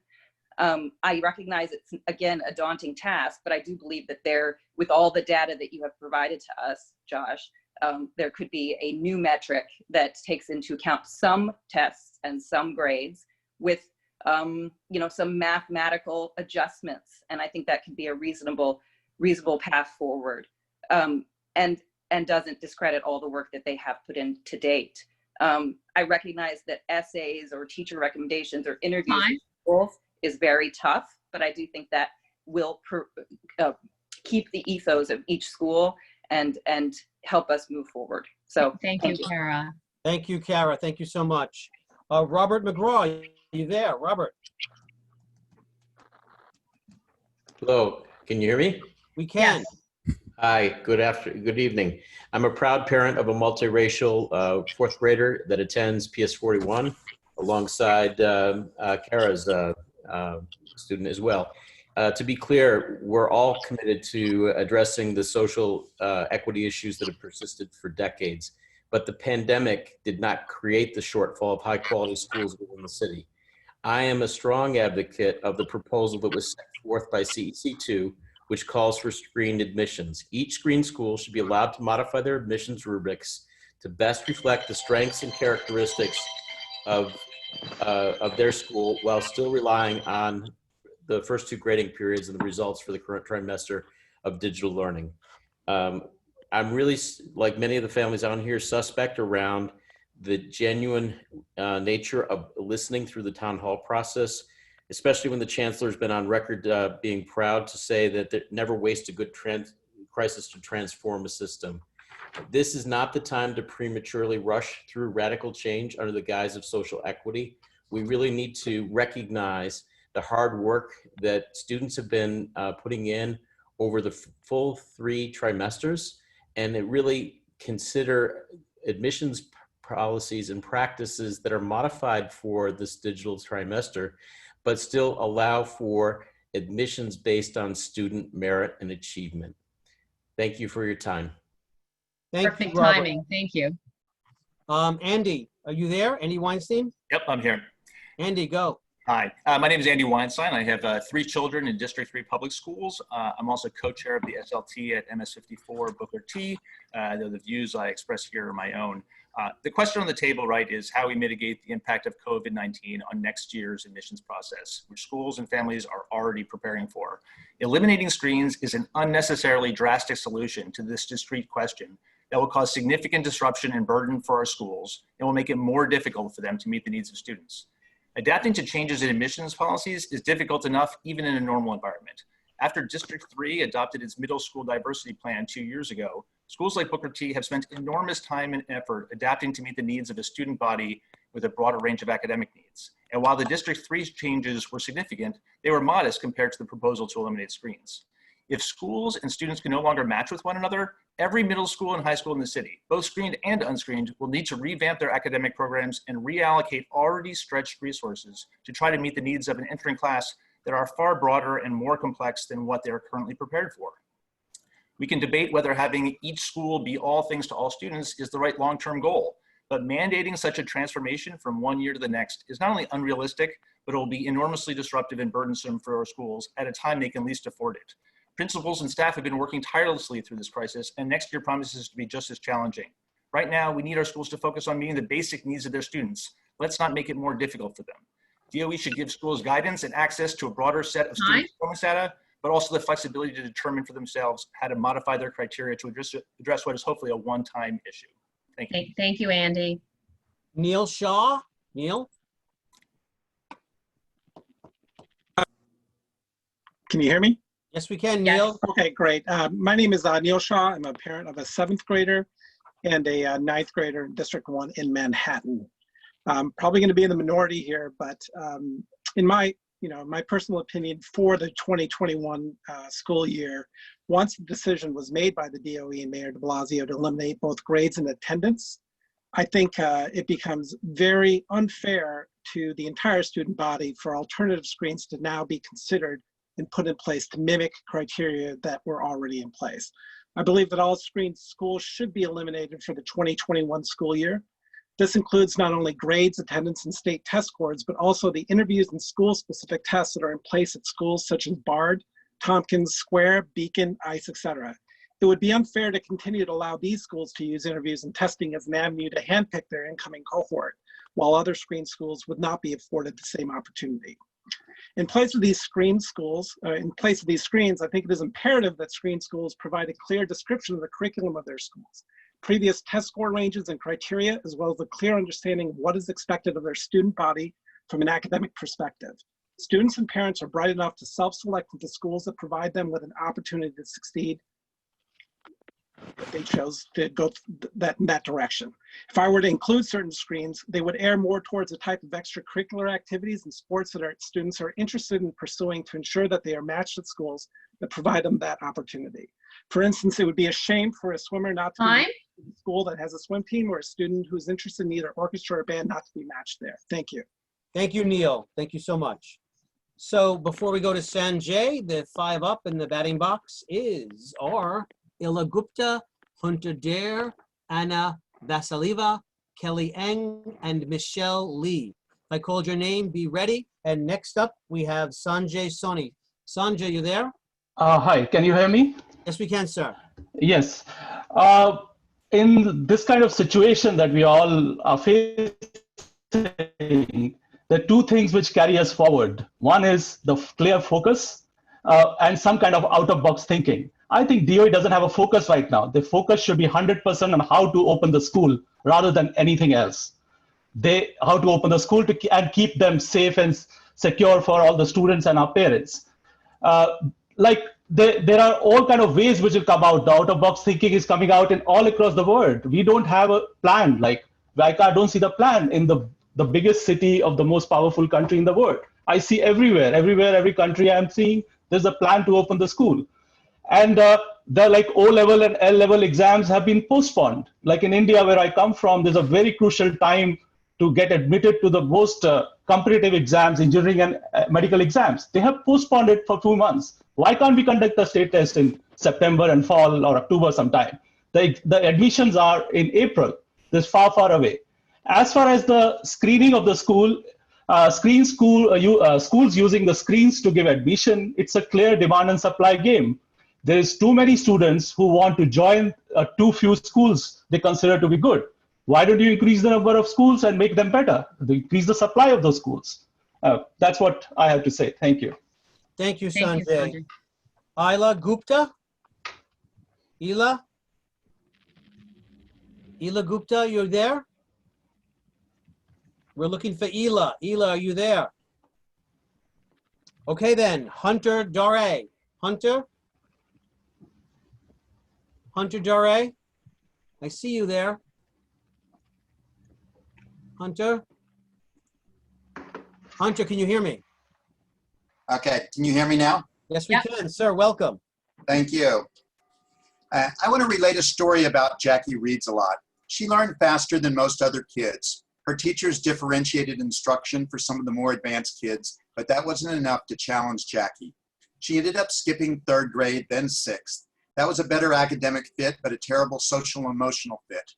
I recognize it's, again, a daunting task, but I do believe that with all the data that you have provided to us, Josh, there could be a new metric that takes into account some tests and some grades with, you know, some mathematical adjustments. And I think that could be a reasonable path forward, and doesn't discredit all the work that they have put in to date. I recognize that essays or teacher recommendations or interviews with schools is very tough, but I do think that will keep the ethos of each school and help us move forward. So thank you, Kara. Thank you, Kara. Thank you so much. Robert McGraw, are you there? Robert. Hello, can you hear me? We can. Yes. Hi, good evening. I'm a proud parent of a multiracial 4th grader that attends PS 41 alongside Kara's student as well. To be clear, we're all committed to addressing the social equity issues that have persisted for decades, but the pandemic did not create the shortfall of high quality schools within the city. I am a strong advocate of the proposal that was set forth by CEC2, which calls for screened admissions. Each screened school should be allowed to modify their admissions rubrics to best reflect the strengths and characteristics of their school while still relying on the first 2 grading periods and the results for the current trimester of digital learning. I'm really, like many of the families on here, suspect around the genuine nature of listening through the town hall process, especially when the Chancellor's been on record being proud to say that they never waste a good crisis to transform a system. This is not the time to prematurely rush through radical change under the guise of social equity. We really need to recognize the hard work that students have been putting in over the full 3 trimesters, and really consider admissions policies and practices that are modified for this digital trimester, but still allow for admissions based on student merit and achievement. Thank you for your time. Perfect timing. Thank you. Andy, are you there? Andy Weinstein? Yep, I'm here. Andy, go. Hi, my name is Andy Weinstein. I have 3 children in District 3 public schools. I'm also co-chair of the SLT at MS54 Booker T. The views I express here are my own. The question on the table, right, is how we mitigate the impact of COVID-19 on next year's admissions process, which schools and families are already preparing for. Eliminating screens is an unnecessarily drastic solution to this discrete question that will cause significant disruption and burden for our schools and will make it more difficult for them to meet the needs of students. Adapting to changes in admissions policies is difficult enough even in a normal environment. After District 3 adopted its middle school diversity plan 2 years ago, schools like Booker T have spent enormous time and effort adapting to meet the needs of a student body with a broader range of academic needs. And while the District 3 changes were significant, they were modest compared to the proposal to eliminate screens. If schools and students can no longer match with one another, every middle school and high school in the city, both screened and unscreened, will need to revamp their academic programs and reallocate already stretched resources to try to meet the needs of an entering class that are far broader and more complex than what they're currently prepared for. We can debate whether having each school be all things to all students is the right long-term goal, but mandating such a transformation from one year to the next is not only unrealistic, but it will be enormously disruptive and burdensome for our schools at a time they can least afford it. Principals and staff have been working tirelessly through this crisis, and next year promises to be just as challenging. Right now, we need our schools to focus on meeting the basic needs of their students. Let's not make it more difficult for them. DOE should give schools guidance and access to a broader set of student performance data, but also the flexibility to determine for themselves how to modify their criteria to address what is hopefully a one-time issue. Thank you. Thank you, Andy. Neil Shaw. Neil? Can you hear me? Yes, we can, Neil. Okay, great. My name is Neil Shaw. I'm a parent of a 7th grader and a 9th grader in District 1 in Manhattan. Probably going to be in the minority here, but in my personal opinion, for the 2021 school year, once the decision was made by the DOE and Mayor de Blasio to eliminate both grades and attendance, I think it becomes very unfair to the entire student body for alternative screens to now be considered and put in place to mimic criteria that were already in place. I believe that all screen schools should be eliminated for the 2021 school year. This includes not only grades, attendance, and state test scores, but also the interviews and school-specific tests that are in place at schools such as Bard, Tompkins Square, Beacon, ICE, etc. It would be unfair to continue to allow these schools to use interviews and testing as an avenue to handpick their incoming cohort, while other screen schools would not be afforded the same opportunity. In place of these screens, I think it is imperative that screen schools provide a clear description of the curriculum of their schools, previous test score ranges and criteria, as well as a clear understanding of what is expected of their student body from an academic perspective. Students and parents are bright enough to self-select the schools that provide them with an opportunity to succeed if they chose to go in that direction. If I were to include certain screens, they would err more towards the type of extracurricular activities and sports that our students are interested in pursuing to ensure that they are matched at schools that provide them that opportunity. For instance, it would be a shame for a swimmer not to be in a school that has a swim team, or a student who's interested in either orchestra or band not to be matched there. Thank you. Thank you, Neil. Thank you so much. So before we go to Sanjay, the 5 up in the batting box are Ila Gupta, Hunter Dare, Anna Vasilieva, Kelly Eng, and Michelle Lee. If I called your name, be ready. And next up, we have Sanjay Soni. Sanjay, you there? Hi, can you hear me? Yes, we can, sir. Yes. In this kind of situation that we all are facing, there are 2 things which carry us forward. One is the clear focus and some kind of out-of-box thinking. I think DOE doesn't have a focus right now. The focus should be 100% on how to open the school rather than anything else. How to open the school and keep them safe and secure for all the students and our parents. There are all kind of ways which will come out. The out-of-box thinking is coming out in all across the world. We don't have a plan. I don't see the plan in the biggest city of the most powerful country in the world. I see everywhere, every country I'm seeing, there's a plan to open the school. And the O-level and L-level exams have been postponed. Like in India, where I come from, there's a very crucial time to get admitted to the most competitive exams, engineering and medical exams. They have postponed it for 2 months. Why can't we conduct the state test in September and fall or October sometime? The admissions are in April. This far, far away. As far as the screening of the school, schools using the screens to give admission, it's a clear demand and supply game. There's too many students who want to join too few schools they consider to be good. Why don't you increase the number of schools and make them better? Increase the supply of those schools. That's what I have to say. Thank you. Thank you, Sanjay. Ila Gupta? Ila Gupta, you're there? We're looking for Ila. Ila, are you there? Okay then, Hunter Dore. Hunter Dore, I see you there. Hunter, can you hear me? Okay, can you hear me now? Yes, we can, sir. Welcome. Thank you. I want to relate a story about Jackie Reads a Lot. She learned faster than most other kids. Her teachers differentiated instruction for some of the more advanced kids, but that wasn't enough to challenge Jackie. She ended up skipping 3rd grade, then 6th. That was a better academic fit, but a terrible social and emotional fit.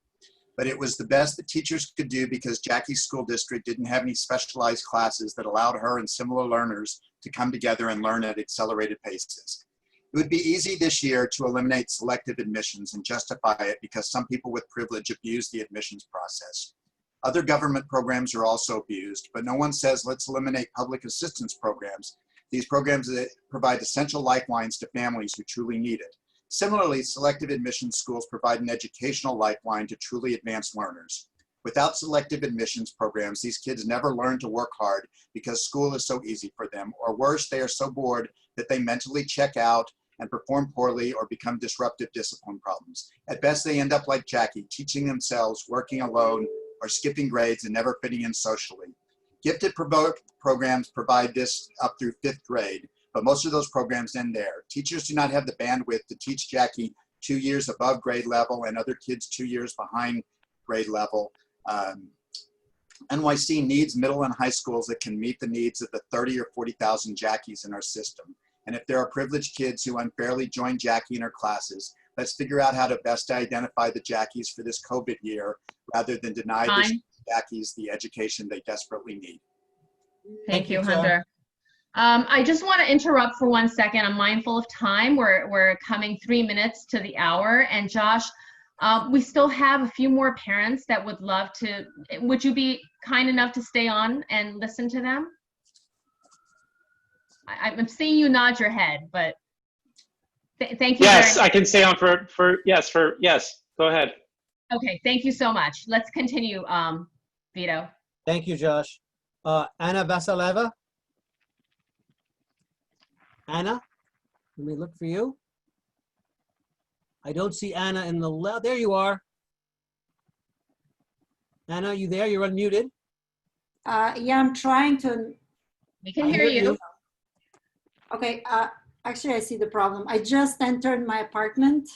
But it was the best that teachers could do because Jackie's school district didn't have any specialized classes that allowed her and similar learners to come together and learn at accelerated paces. It would be easy this year to eliminate selective admissions and justify it because some people with privilege abuse the admissions process. Other government programs are also abused, but no one says let's eliminate public assistance programs. These programs provide essential lifelines to families who truly need it. Similarly, selective admissions schools provide an educational lifeline to truly advanced learners. Without selective admissions programs, these kids never learn to work hard because school is so easy for them, or worse, they are so bored that they mentally check out and perform poorly or become disruptive discipline problems. At best, they end up like Jackie, teaching themselves, working alone, or skipping grades and never fitting in socially. Gifted programs provide this up through 5th grade, but most of those programs end there. Teachers do not have the bandwidth to teach Jackie 2 years above grade level and other kids 2 years behind grade level. NYC needs middle and high schools that can meet the needs of the 30 or 40,000 Jackies in our system. And if there are privileged kids who unfairly join Jackie in her classes, let's figure out how to best identify the Jackies for this COVID year rather than deny the Jackies the education they desperately need. Thank you, Hunter. I just want to interrupt for 1 second. I'm mindful of time. We're coming 3 minutes to the hour. And Josh, we still have a few more parents that would love to. Would you be kind enough to stay on and listen to them? I'm seeing you nod your head, but thank you. Yes, I can stay on for yes. Go ahead. Okay, thank you so much. Let's continue, Vito. Thank you, Josh. Anna Vasileva. Anna, let me look for you. I don't see Anna in the left. There you are. Anna, you there? You're unmuted. Yeah, I'm trying to. We can hear you. Okay, actually I see the problem. I just entered my apartment.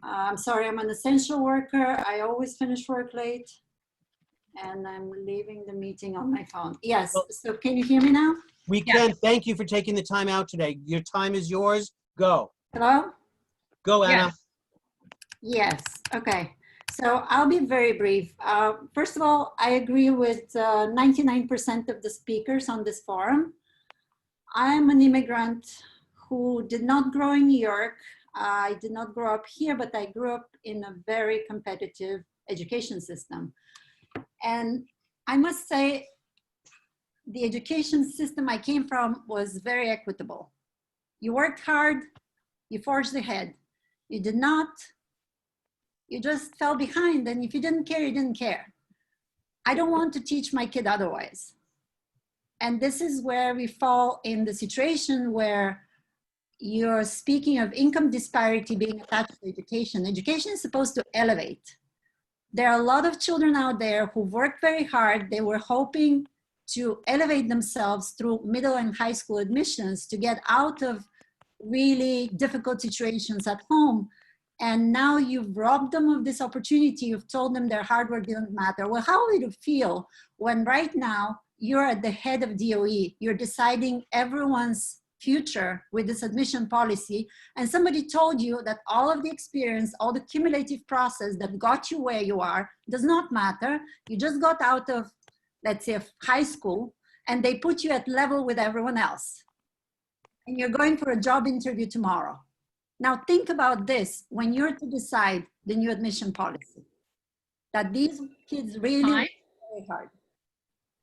I'm sorry, I'm an essential worker. I always finish work late. And I'm leaving the meeting on my phone. Yes, so can you hear me now? We can. Thank you for taking the time out today. Your time is yours. Go. Hello? Go, Anna. Yes, okay. So I'll be very brief. First of all, I agree with 99% of the speakers on this forum. I'm an immigrant who did not grow in New York. I did not grow up here, but I grew up in a very competitive education system. And I must say, the education system I came from was very equitable. You worked hard, you forged ahead. You did not, you just fell behind, and if you didn't care, you didn't care. I don't want to teach my kid otherwise. And this is where we fall in the situation where you're speaking of income disparity being attached to education. Education is supposed to elevate. There are a lot of children out there who worked very hard. They were hoping to elevate themselves through middle and high school admissions to get out of really difficult situations at home. And now you've robbed them of this opportunity. You've told them their hard work didn't matter. Well, how would it feel when right now you're at the head of DOE, you're deciding everyone's future with this admission policy, and somebody told you that all of the experience, all the cumulative process that got you where you are does not matter. You just got out of, let's say, high school, and they put you at level with everyone else. And you're going for a job interview tomorrow. Now think about this when you're to decide the new admission policy, that these kids really work very hard.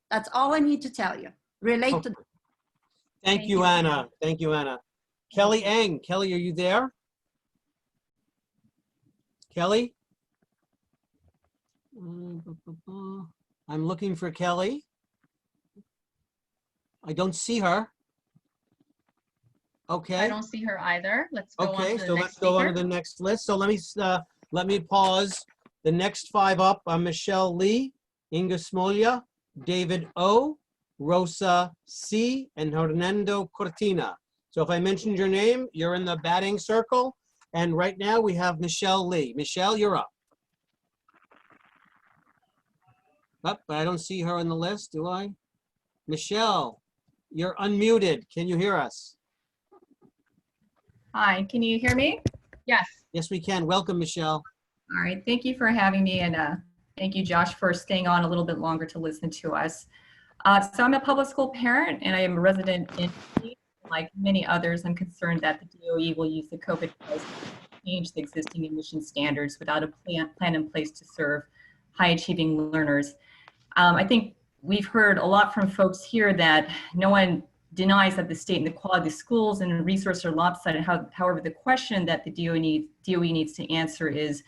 That's all I need to tell you. Relate to them. Thank you, Anna. Thank you, Anna. Kelly Eng. Kelly, are you there? Kelly? I'm looking for Kelly. I don't see her. Okay. I don't see her either. Let's go on to the next so let's go on to speaker. the next list. So let me pause. The next 5 up are Michelle Lee, Inga Smolja, David O, Rosa C, and Hernando Cortina. So if I mentioned your name, you're in the batting circle. And right now we have Michelle Lee. Michelle, you're up. But I don't see her on the list, do I? Michelle, you're unmuted. Can you hear us? Hi, can you hear me? Yes. Yes, we can. Welcome, Michelle. All right, thank you for having me, and thank you, Josh, for staying on a little bit longer to listen to us. So I'm a public school parent, and I am a resident in like many others, I'm concerned that the DOE will use the COVID crisis to change the existing admission standards without a plan in place to serve high-achieving learners. I think we've heard a lot from folks here that no one denies that the state and the quality of schools and resources are lopsided. However, the question that the DOE needs to answer is,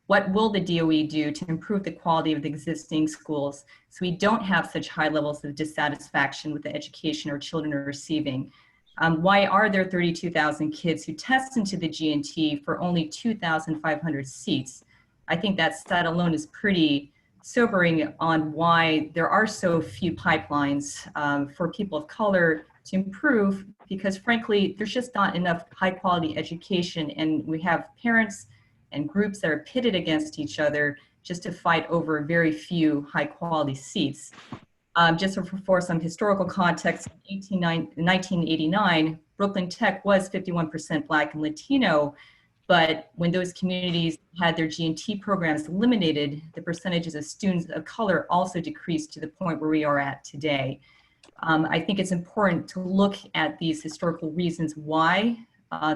what will the DOE do to improve the quality of the existing schools so we don't have such high levels of dissatisfaction with the education our children are receiving? Why are there 32,000 kids who test into the G&T for only 2,500 seats? I think that stat alone is pretty sobering on why there are so few pipelines for people of color to improve, because frankly, there's just not enough high quality education, and we have parents and groups that are pitted against each other just to fight over very few high quality seats. Just for some historical context, in 1989, Brooklyn Tech was 51% Black and Latino, but when those communities had their G&T programs eliminated, the percentages of students of color also decreased to the point where we are at today. I think it's important to look at these historical reasons why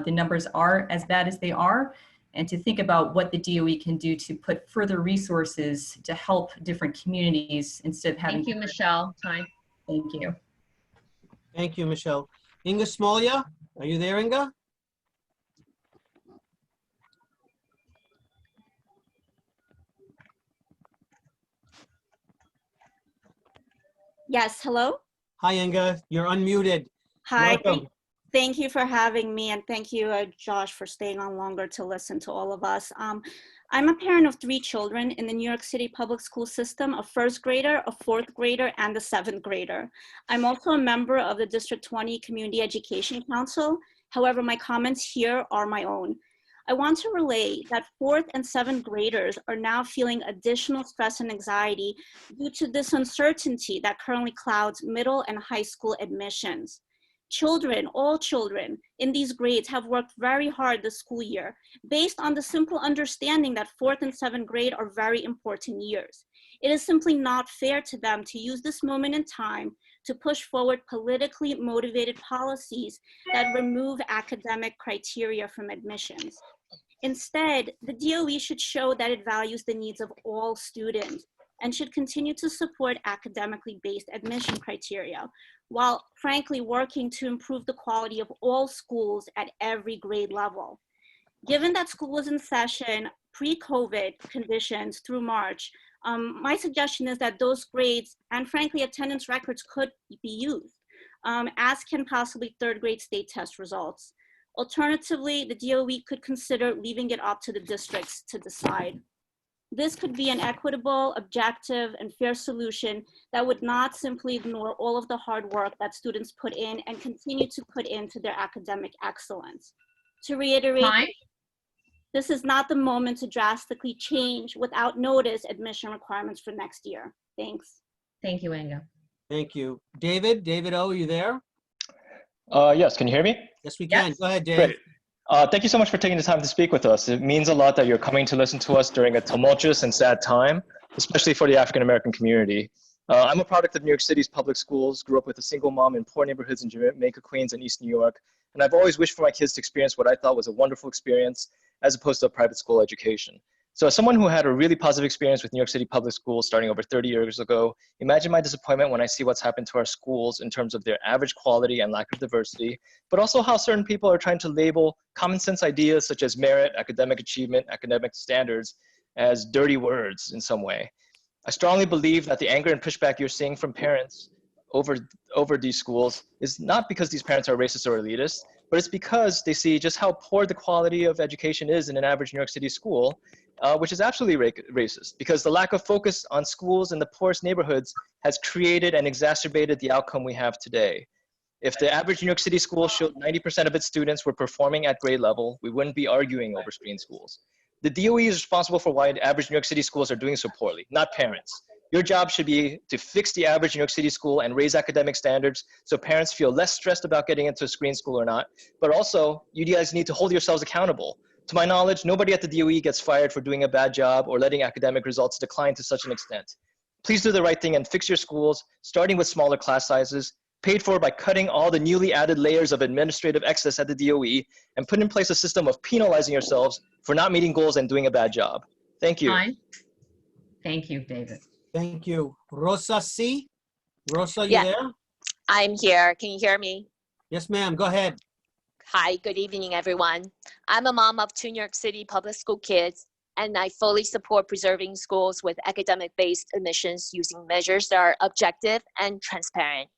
the numbers are as bad as they are, and to think about what the DOE can do to put further resources to help different communities instead of having— Thank you, Michelle. Time. Thank you. Thank you, Michelle. Inga Smolja, are you there, Inga? Yes, hello? Hi, Inga. You're unmuted. Hi, Welcome. thank you for having me, and thank you, Josh, for staying on longer to listen to all of us. I'm a parent of 3 children in the New York City public school system, a 1st grader, a 4th grader, and a 7th grader. I'm also a member of the District 20 Community Education Council. However, my comments here are my own. I want to relay that 4th and 7th graders are now feeling additional stress and anxiety due to this uncertainty that currently clouds middle and high school admissions. Children, all children in these grades have worked very hard this school year based on the simple understanding that 4th and 7th grade are very important years. It is simply not fair to them to use this moment in time to push forward politically motivated policies that remove academic criteria from admissions. Instead, the DOE should show that it values the needs of all students and should continue to support academically based admission criteria, while frankly working to improve the quality of all schools at every grade level. Given that school was in session pre-COVID conditions through March, my suggestion is that those grades and frankly attendance records could be used, as can possibly 3rd grade state test results. Alternatively, the DOE could consider leaving it up to the districts to decide. This could be an equitable, objective, and fair solution that would not simply ignore all of the hard work that students put in and continue to put into their academic excellence. To reiterate, this is not the moment to drastically change without notice admission requirements for next year. Thanks. Thank you, Inga. Thank you. David O, are you there? Yes, can you hear me? Yes, we can. Yes. Go ahead, Dave. Great. Thank you so much for taking the time to speak with us. It means a lot that you're coming to listen to us during a tumultuous and sad time, especially for the African-American community. I'm a product of New York City's public schools, grew up with a single mom in poor neighborhoods in Jamaica, Queens, and East New York. And I've always wished for my kids to experience what I thought was a wonderful experience as opposed to a private school education. So as someone who had a really positive experience with New York City public schools starting over 30 years ago, imagine my disappointment when I see what's happened to our schools in terms of their average quality and lack of diversity, but also how certain people are trying to label common sense ideas such as merit, academic achievement, academic standards as dirty words in some way. I strongly believe that the anger and pushback you're seeing from parents over these schools is not because these parents are racist or elitist, but it's because they see just how poor the quality of education is in an average New York City school, which is absolutely racist, because the lack of focus on schools in the poorest neighborhoods has created and exacerbated the outcome we have today. If the average New York City school showed 90% of its students were performing at grade level, we wouldn't be arguing over screen schools. The DOE is responsible for why average New York City schools are doing so poorly, not parents. Your job should be to fix the average New York City school and raise academic standards so parents feel less stressed about getting into a screen school or not. But also, you guys need to hold yourselves accountable. To my knowledge, nobody at the DOE gets fired for doing a bad job or letting academic results decline to such an extent. Please do the right thing and fix your schools, starting with smaller class sizes, paid for by cutting all the newly added layers of administrative excess at the DOE and put in place a system of penalizing yourselves for not meeting goals and doing a bad job. Thank you. Time. Thank you, David. Thank you. Rosa C. Rosa, you Yeah. there? I'm here. Can you hear me? Yes, ma'am. Go ahead. Hi, good evening, everyone. I'm a mom of 2 New York City public school kids, and I fully support preserving schools with academic-based admissions using measures that are objective and transparent.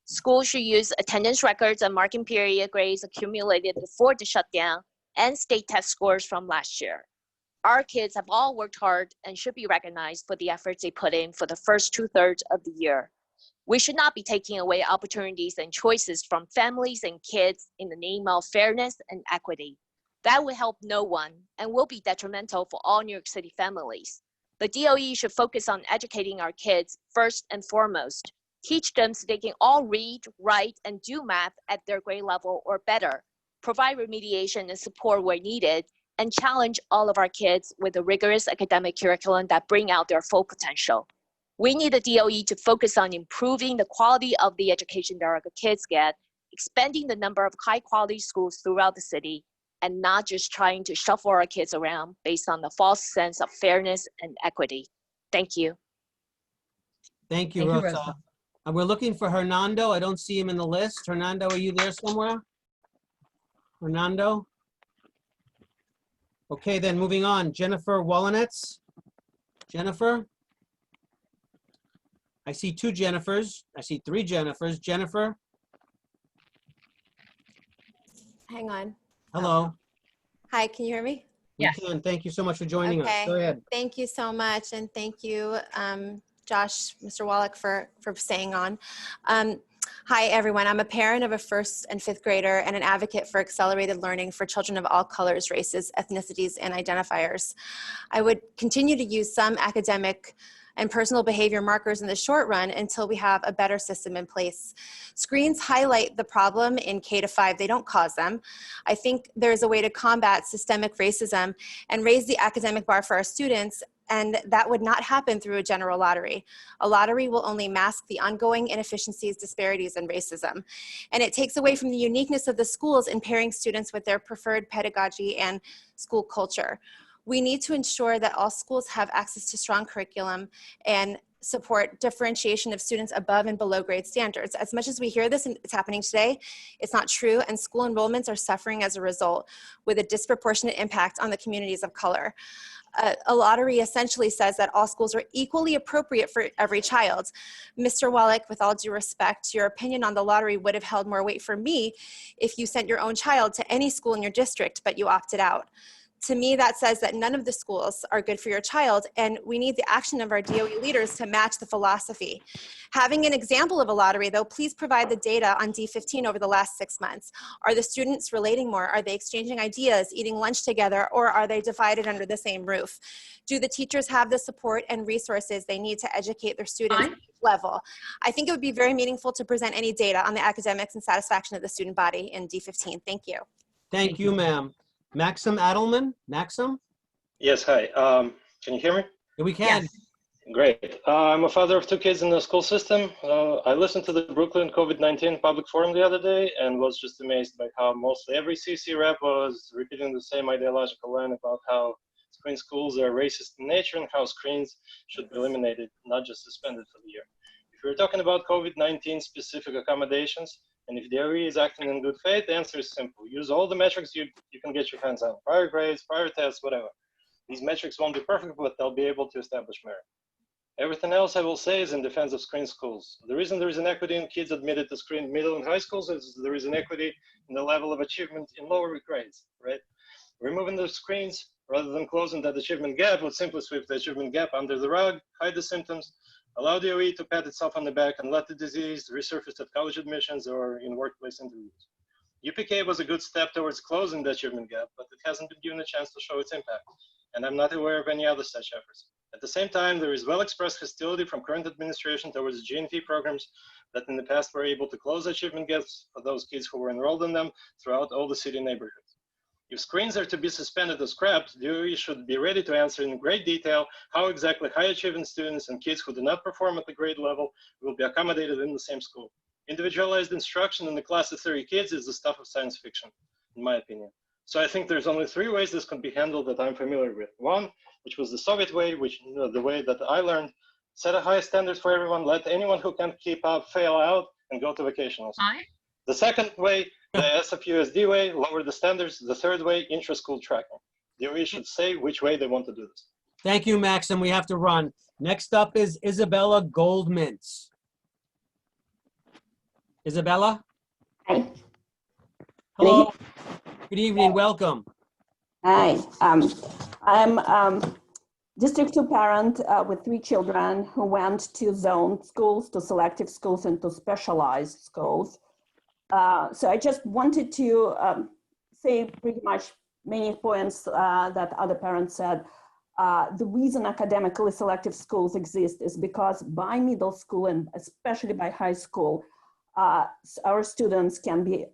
Schools should use attendance records and marking period grades accumulated before the shutdown and state test scores from last year. Our kids have all worked hard and should be recognized for the efforts they put in for the first 2/3 of the year. We should not be taking away opportunities and choices from families and kids in the name of fairness and equity. That will help no one and will be detrimental for all New York City families. The DOE should focus on educating our kids first and foremost. Teach them so they can all read, write, and do math at their grade level or better. Provide remediation and support where needed, and challenge all of our kids with a rigorous academic curriculum that bring out their full potential. We need the DOE to focus on improving the quality of the education that our kids get, expanding the number of high-quality schools throughout the city, and not just trying to shuffle our kids around based on the false sense of fairness and equity. Thank you. Thank you, Rosa. We're looking for Hernando. I don't see him in the list. Hernando, are you there somewhere? Hernando? Okay, then moving on. Jennifer Wallenetz. Jennifer? I see 2 Jennifers. I see 3 Jennifers. Jennifer? Hang on. Hello. Hi, can you hear me? We can. Thank you so much for joining us. Go ahead. Thank you so much, and thank you, Josh, Mr. Wallack, for staying on. Hi, everyone. I'm a parent of a 1st and 5th grader and an advocate for accelerated learning for children of all colors, races, ethnicities, and identifiers. I would continue to use some academic and personal behavior markers in the short run until we have a better system in place. Screens highlight the problem in K-5. They don't cause them. I think there's a way to combat systemic racism and raise the academic bar for our students, and that would not happen through a general lottery. A lottery will only mask the ongoing inefficiencies, disparities, and racism. And it takes away from the uniqueness of the schools in pairing students with their preferred pedagogy and school culture. We need to ensure that all schools have access to strong curriculum and support differentiation of students above and below grade standards. As much as we hear this and it's happening today, it's not true, and school enrollments are suffering as a result, with a disproportionate impact on the communities of color. A lottery essentially says that all schools are equally appropriate for every child. Mr. Wallack, with all due respect, your opinion on the lottery would have held more weight for me if you sent your own child to any school in your district, but you opted out. To me, that says that none of the schools are good for your child, and we need the action of our DOE leaders to match the philosophy. Having an example of a lottery, though, please provide the data on D15 over the last 6 months. Are the students relating more? Are they exchanging ideas, eating lunch together, or are they divided under the same roof? Do the teachers have the support and resources they need to educate their students at each level? I think it would be very meaningful to present any data on the academics and satisfaction of the student body in D15. Thank you. Thank you, ma'am. Maxim Adelman. Maxim? Yes, hi. Can you hear me? Yeah, we can. Yes. Great. I'm a father of 2 kids in the school system. I listened to the Brooklyn COVID-19 public forum the other day and was just amazed by how mostly every CC rep was repeating the same ideological line about how screen schools are racist in nature and how screens should be eliminated, not just suspended for the year. If we're talking about COVID-19 specific accommodations, and if DOE is acting in good faith, the answer is simple. Use all the metrics you can get your hands on. Prior grades, prior tests, whatever. These metrics won't be perfect, but they'll be able to establish merit. Everything else I will say is in defense of screen schools. The reason there is inequity in kids admitted to screen middle and high schools is there is inequity in the level of achievement in lower grades, right? Removing the screens rather than closing that achievement gap would simply sweep the achievement gap under the rug, hide the symptoms, allow DOE to pat itself on the back and let the disease resurface at college admissions or in workplace interviews. UPK was a good step towards closing the achievement gap, but it hasn't been given a chance to show its impact, and I'm not aware of any other such efforts. At the same time, there is well-expressed hostility from current administration towards G&T programs that in the past were able to close achievement gaps for those kids who were enrolled in them throughout all the city neighborhoods. If screens are to be suspended or scrapped, DOE should be ready to answer in great detail how exactly high-achieving students and kids who do not perform at the grade level will be accommodated in the same school. Individualized instruction in the class of 30 kids is the stuff of science fiction, in my opinion. So I think there's only 3 ways this can be handled that I'm familiar with. One, which was the Soviet way, which the way that I learned, set a high standard for everyone, let anyone who can't keep up fail out and go to vacationals. The second way, the SFUSD way, lower the standards. The third way, intra-school tracking. DOE should say which way they want to do this. Thank you, Maxim. We have to run. Next up is Isabella Goldmintz. Isabella? Hi. Hello. Good evening. Welcome. Hi. I'm District 2 parent with 3 children who went to zone schools, to selective schools, and to specialized schools. So I just wanted to say pretty much many points that other parents said. The reason academically selective schools exist is because by middle school and especially by high school, our students can be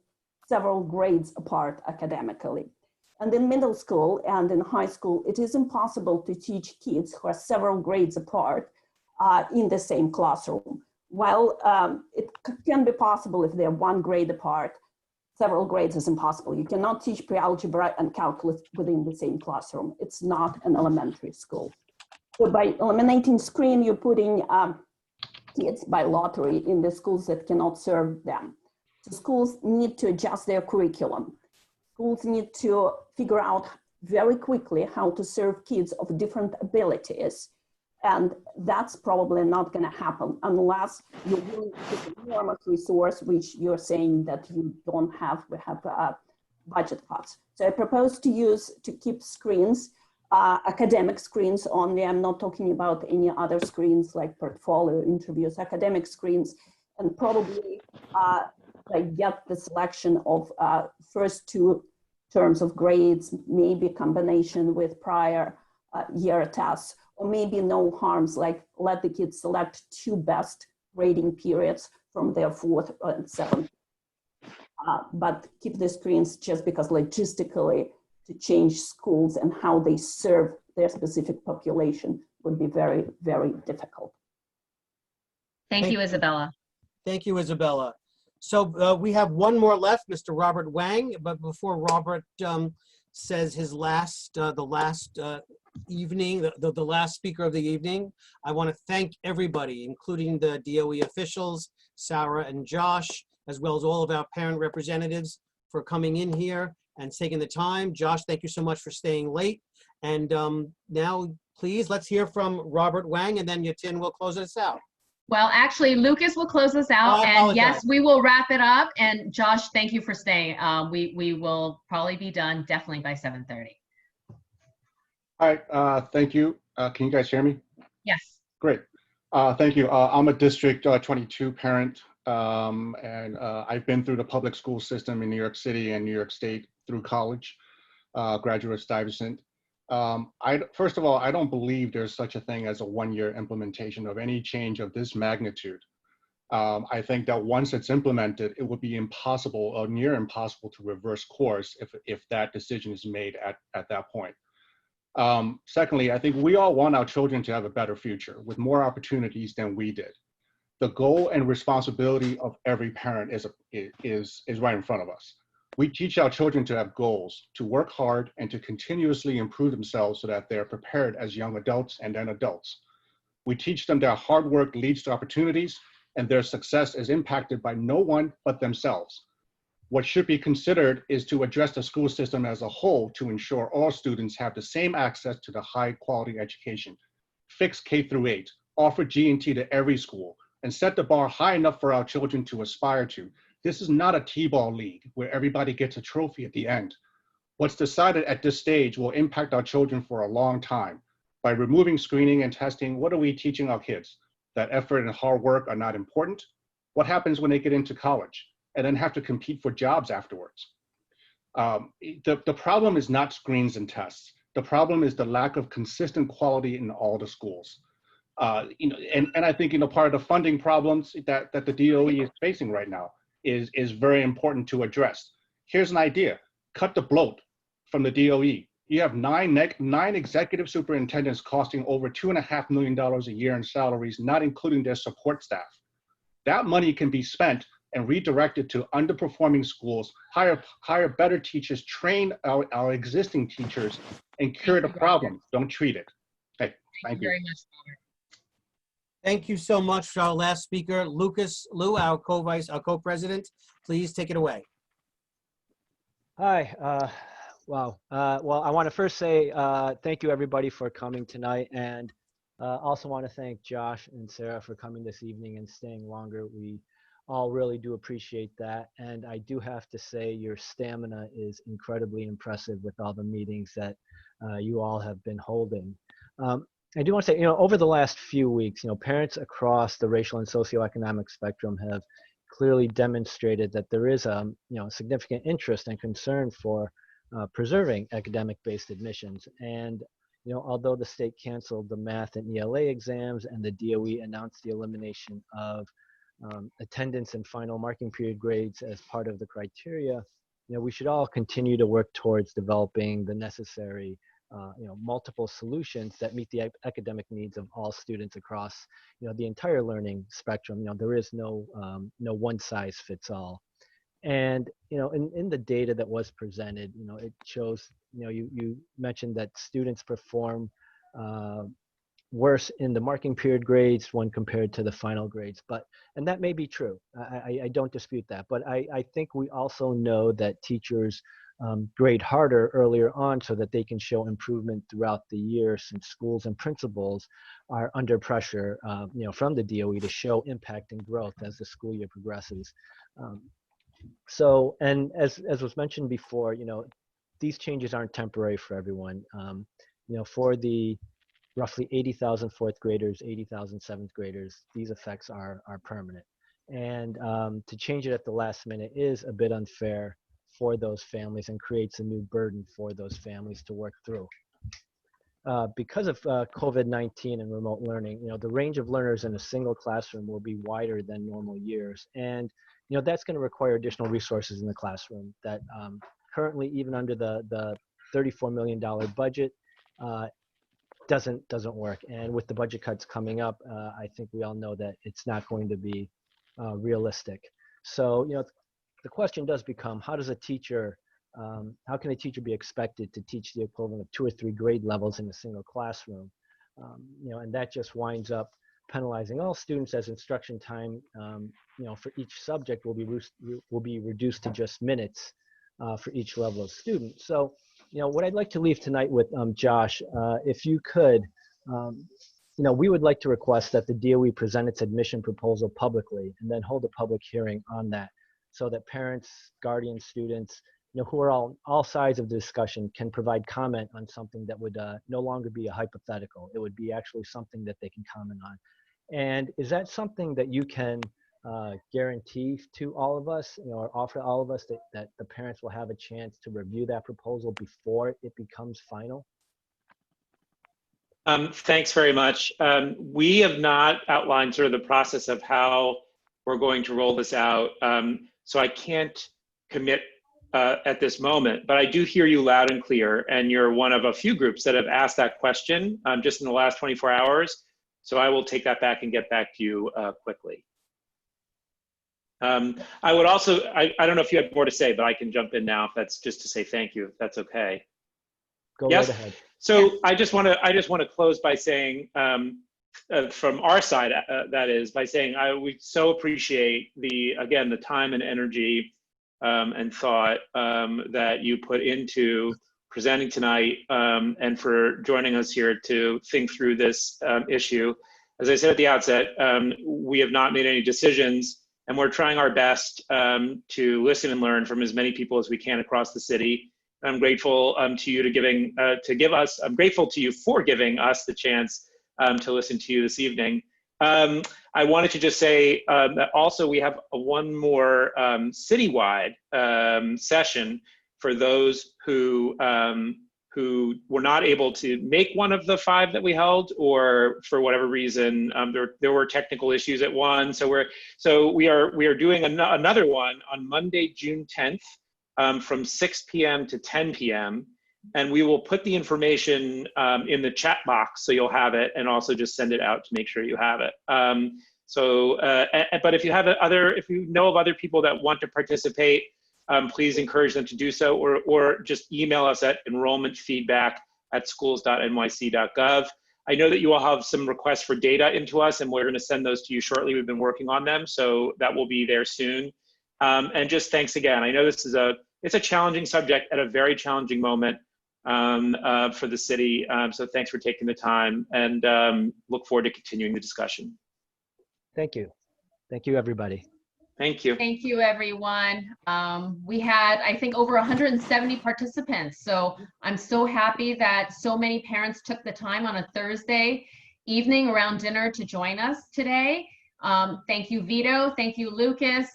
several grades apart academically. And in middle school and in high school, it is impossible to teach kids who are several grades apart in the same classroom. While it can be possible if they're 1 grade apart, several grades is impossible. You cannot teach pre-algebra and calculus within the same classroom. It's not an elementary school. So by eliminating screen, you're putting kids by lottery in the schools that cannot serve them. So schools need to adjust their curriculum. Schools need to figure out very quickly how to serve kids of different abilities. And that's probably not going to happen unless you really put an enormous resource, which you're saying that you don't have. We have budget cuts. So I propose to keep screens, academic screens only. I'm not talking about any other screens like portfolio interviews, academic screens, and probably get the selection of first 2 terms of grades, maybe a combination with prior year tests, or maybe no harms, like let the kids select 2 best grading periods from their 4th and 7th. But keep the screens just because logistically to change schools and how they serve their specific population would be very, very difficult. Thank you, Isabella. Thank you, Isabella. So we have one more left, Mr. Robert Wang. But before Robert says his last, the last speaker of the evening, I want to thank everybody, including the DOE officials, Sarah and Josh, as well as all of our parent representatives for coming in here and taking the time. Josh, thank you so much for staying late. And now, please, let's hear from Robert Wang, and then Yatin will close us out. Well, actually, Lucas will close us out, and yes, we will wrap it up. And Josh, thank you for staying. We will probably be done definitely by 7:30. All right, thank you. Can you guys hear me? Yes. Great. Thank you. I'm a District 22 parent, and I've been through the public school system in New York City and New York State through college, graduate Stuyvesant. First of all, I don't believe there's such a thing as a 1-year implementation of any change of this magnitude. I think that once it's implemented, it would be impossible or near impossible to reverse course if that decision is made at that point. Secondly, I think we all want our children to have a better future with more opportunities than we did. The goal and responsibility of every parent is right in front of us. We teach our children to have goals, to work hard, and to continuously improve themselves so that they're prepared as young adults and then adults. We teach them that hard work leads to opportunities and their success is impacted by no one but themselves. What should be considered is to address the school system as a whole to ensure all students have the same access to the high quality education. Fix K through 8, offer G&T to every school, and set the bar high enough for our children to aspire to. This is not a T-ball league where everybody gets a trophy at the end. What's decided at this stage will impact our children for a long time. By removing screening and testing, what are we teaching our kids? That effort and hard work are not important? What happens when they get into college and then have to compete for jobs afterwards? The problem is not screens and tests. The problem is the lack of consistent quality in all the schools. And I think part of the funding problems that the DOE is facing right now is very important to address. Here's an idea: cut the bloat from the DOE. You have nine executive superintendents costing over $2.5 million a year in salaries, not including their support staff. That money can be spent and redirect it to underperforming schools, hire better teachers, train our existing teachers, and cure the problem. Don't treat it. Okay, thank you. Very much, Robert. Thank you so much. Our last speaker, Lucas Liu, our co-president. Please take it away. Hi. Wow. Well, I want to first say thank you, everybody, for coming tonight. And also want to thank Josh and Sarah for coming this evening and staying longer. We all really do appreciate that. And I do have to say your stamina is incredibly impressive with all the meetings that you all have been holding. I do want to say, over the last few weeks, parents across the racial and socioeconomic spectrum have clearly demonstrated that there is a significant interest and concern for preserving academic-based admissions. And although the state canceled the math and ELA exams and the DOE announced the elimination of attendance and final marking period grades as part of the criteria, we should all continue to work towards developing the necessary multiple solutions that meet the academic needs of all students across, the entire learning spectrum. There is no one size fits all. And, in the data that was presented, it shows, you mentioned that students perform worse in the marking period grades when compared to the final grades, and that may be true. I don't dispute that, but I think we also know that teachers grade harder earlier on so that they can show improvement throughout the year, since schools and principals are under pressure, from the DOE to show impact and growth as the school year progresses. So, and as was mentioned before, these changes aren't temporary for everyone. For the roughly 80,000 fourth graders, 80,000 seventh graders, these effects are permanent. And to change it at the last minute is a bit unfair for those families and creates a new burden for those families to work through. Because of COVID-19 and remote learning, the range of learners in a single classroom will be wider than normal years. And, that's going to require additional resources in the classroom that currently, even under the $34 million budget, doesn't work. And with the budget cuts coming up, I think we all know that it's not going to be realistic. So, the question does become, how can a teacher be expected to teach the equivalent of 2 or 3 grade levels in a single classroom? And that just winds up penalizing all students, as instruction time, for each subject will be reduced to just minutes for each level of student. So, what I'd like to leave tonight with, Josh, if you could, we would like to request that the DOE present its admission proposal publicly and then hold a public hearing on that, so that parents, guardians, students, who are all sides of the discussion can provide comment on something that would no longer be a hypothetical. It would be actually something that they can comment on. And is that something that you can guarantee to all of us, or offer to all of us, that the parents will have a chance to review that proposal before it becomes final? Thanks very much. We have not outlined sort of the process of how we're going to roll this out. So I can't commit at this moment, but I do hear you loud and clear, and you're one of a few groups that have asked that question just in the last 24 hours. So I will take that back and get back to you quickly. I would also, I don't know if you have more to say, but I can jump in now if that's just to say thank you, if that's okay. Go yes? Right ahead. So yeah. I just want to close by saying, from our side, that is, by saying we so appreciate the time and energy and thought that you put into presenting tonight, and for joining us here to think through this issue. As I said at the outset, we have not made any decisions, and we're trying our best to listen and learn from as many people as we can across the city. I'm grateful to you I'm grateful to you for giving us the chance to listen to you this evening. I wanted to just say that also we have one more citywide session for those who were not able to make one of the 5 that we held, or for whatever reason there were technical issues at one. So we are doing another one on Monday, June 10th, from 6 p.m. to 10 p.m. And we will put the information in the chat box so you'll have it, and also just send it out to make sure you have it. So, but if you have if you know of other people that want to participate, please encourage them to do so, or just email us at enrollmentfeedback@schools.nyc.gov. I know that you all have some requests for data into us, and we're going to send those to you shortly. We've been working on them, so that will be there soon. And just thanks again. I know this is it's a challenging subject at a very challenging moment for the city. So thanks for taking the time, and look forward to continuing the discussion. Thank you. Thank you, everybody. Thank you. Thank you, everyone. We had, I think, over 170 participants. So I'm so happy that so many parents took the time on a Thursday evening around dinner to join us today. Thank you, Vito. Thank you, Lucas.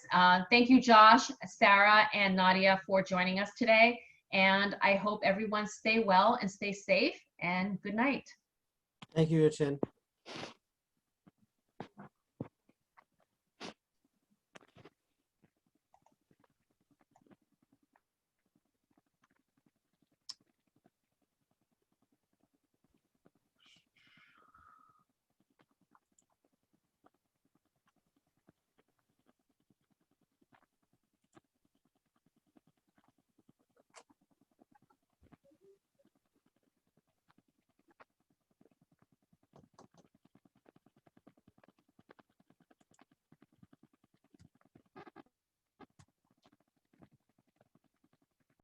Thank you, Josh, Sarah, and Nadia for joining us today. And I hope everyone stay well and stay safe, and good night. Thank you, Yachin.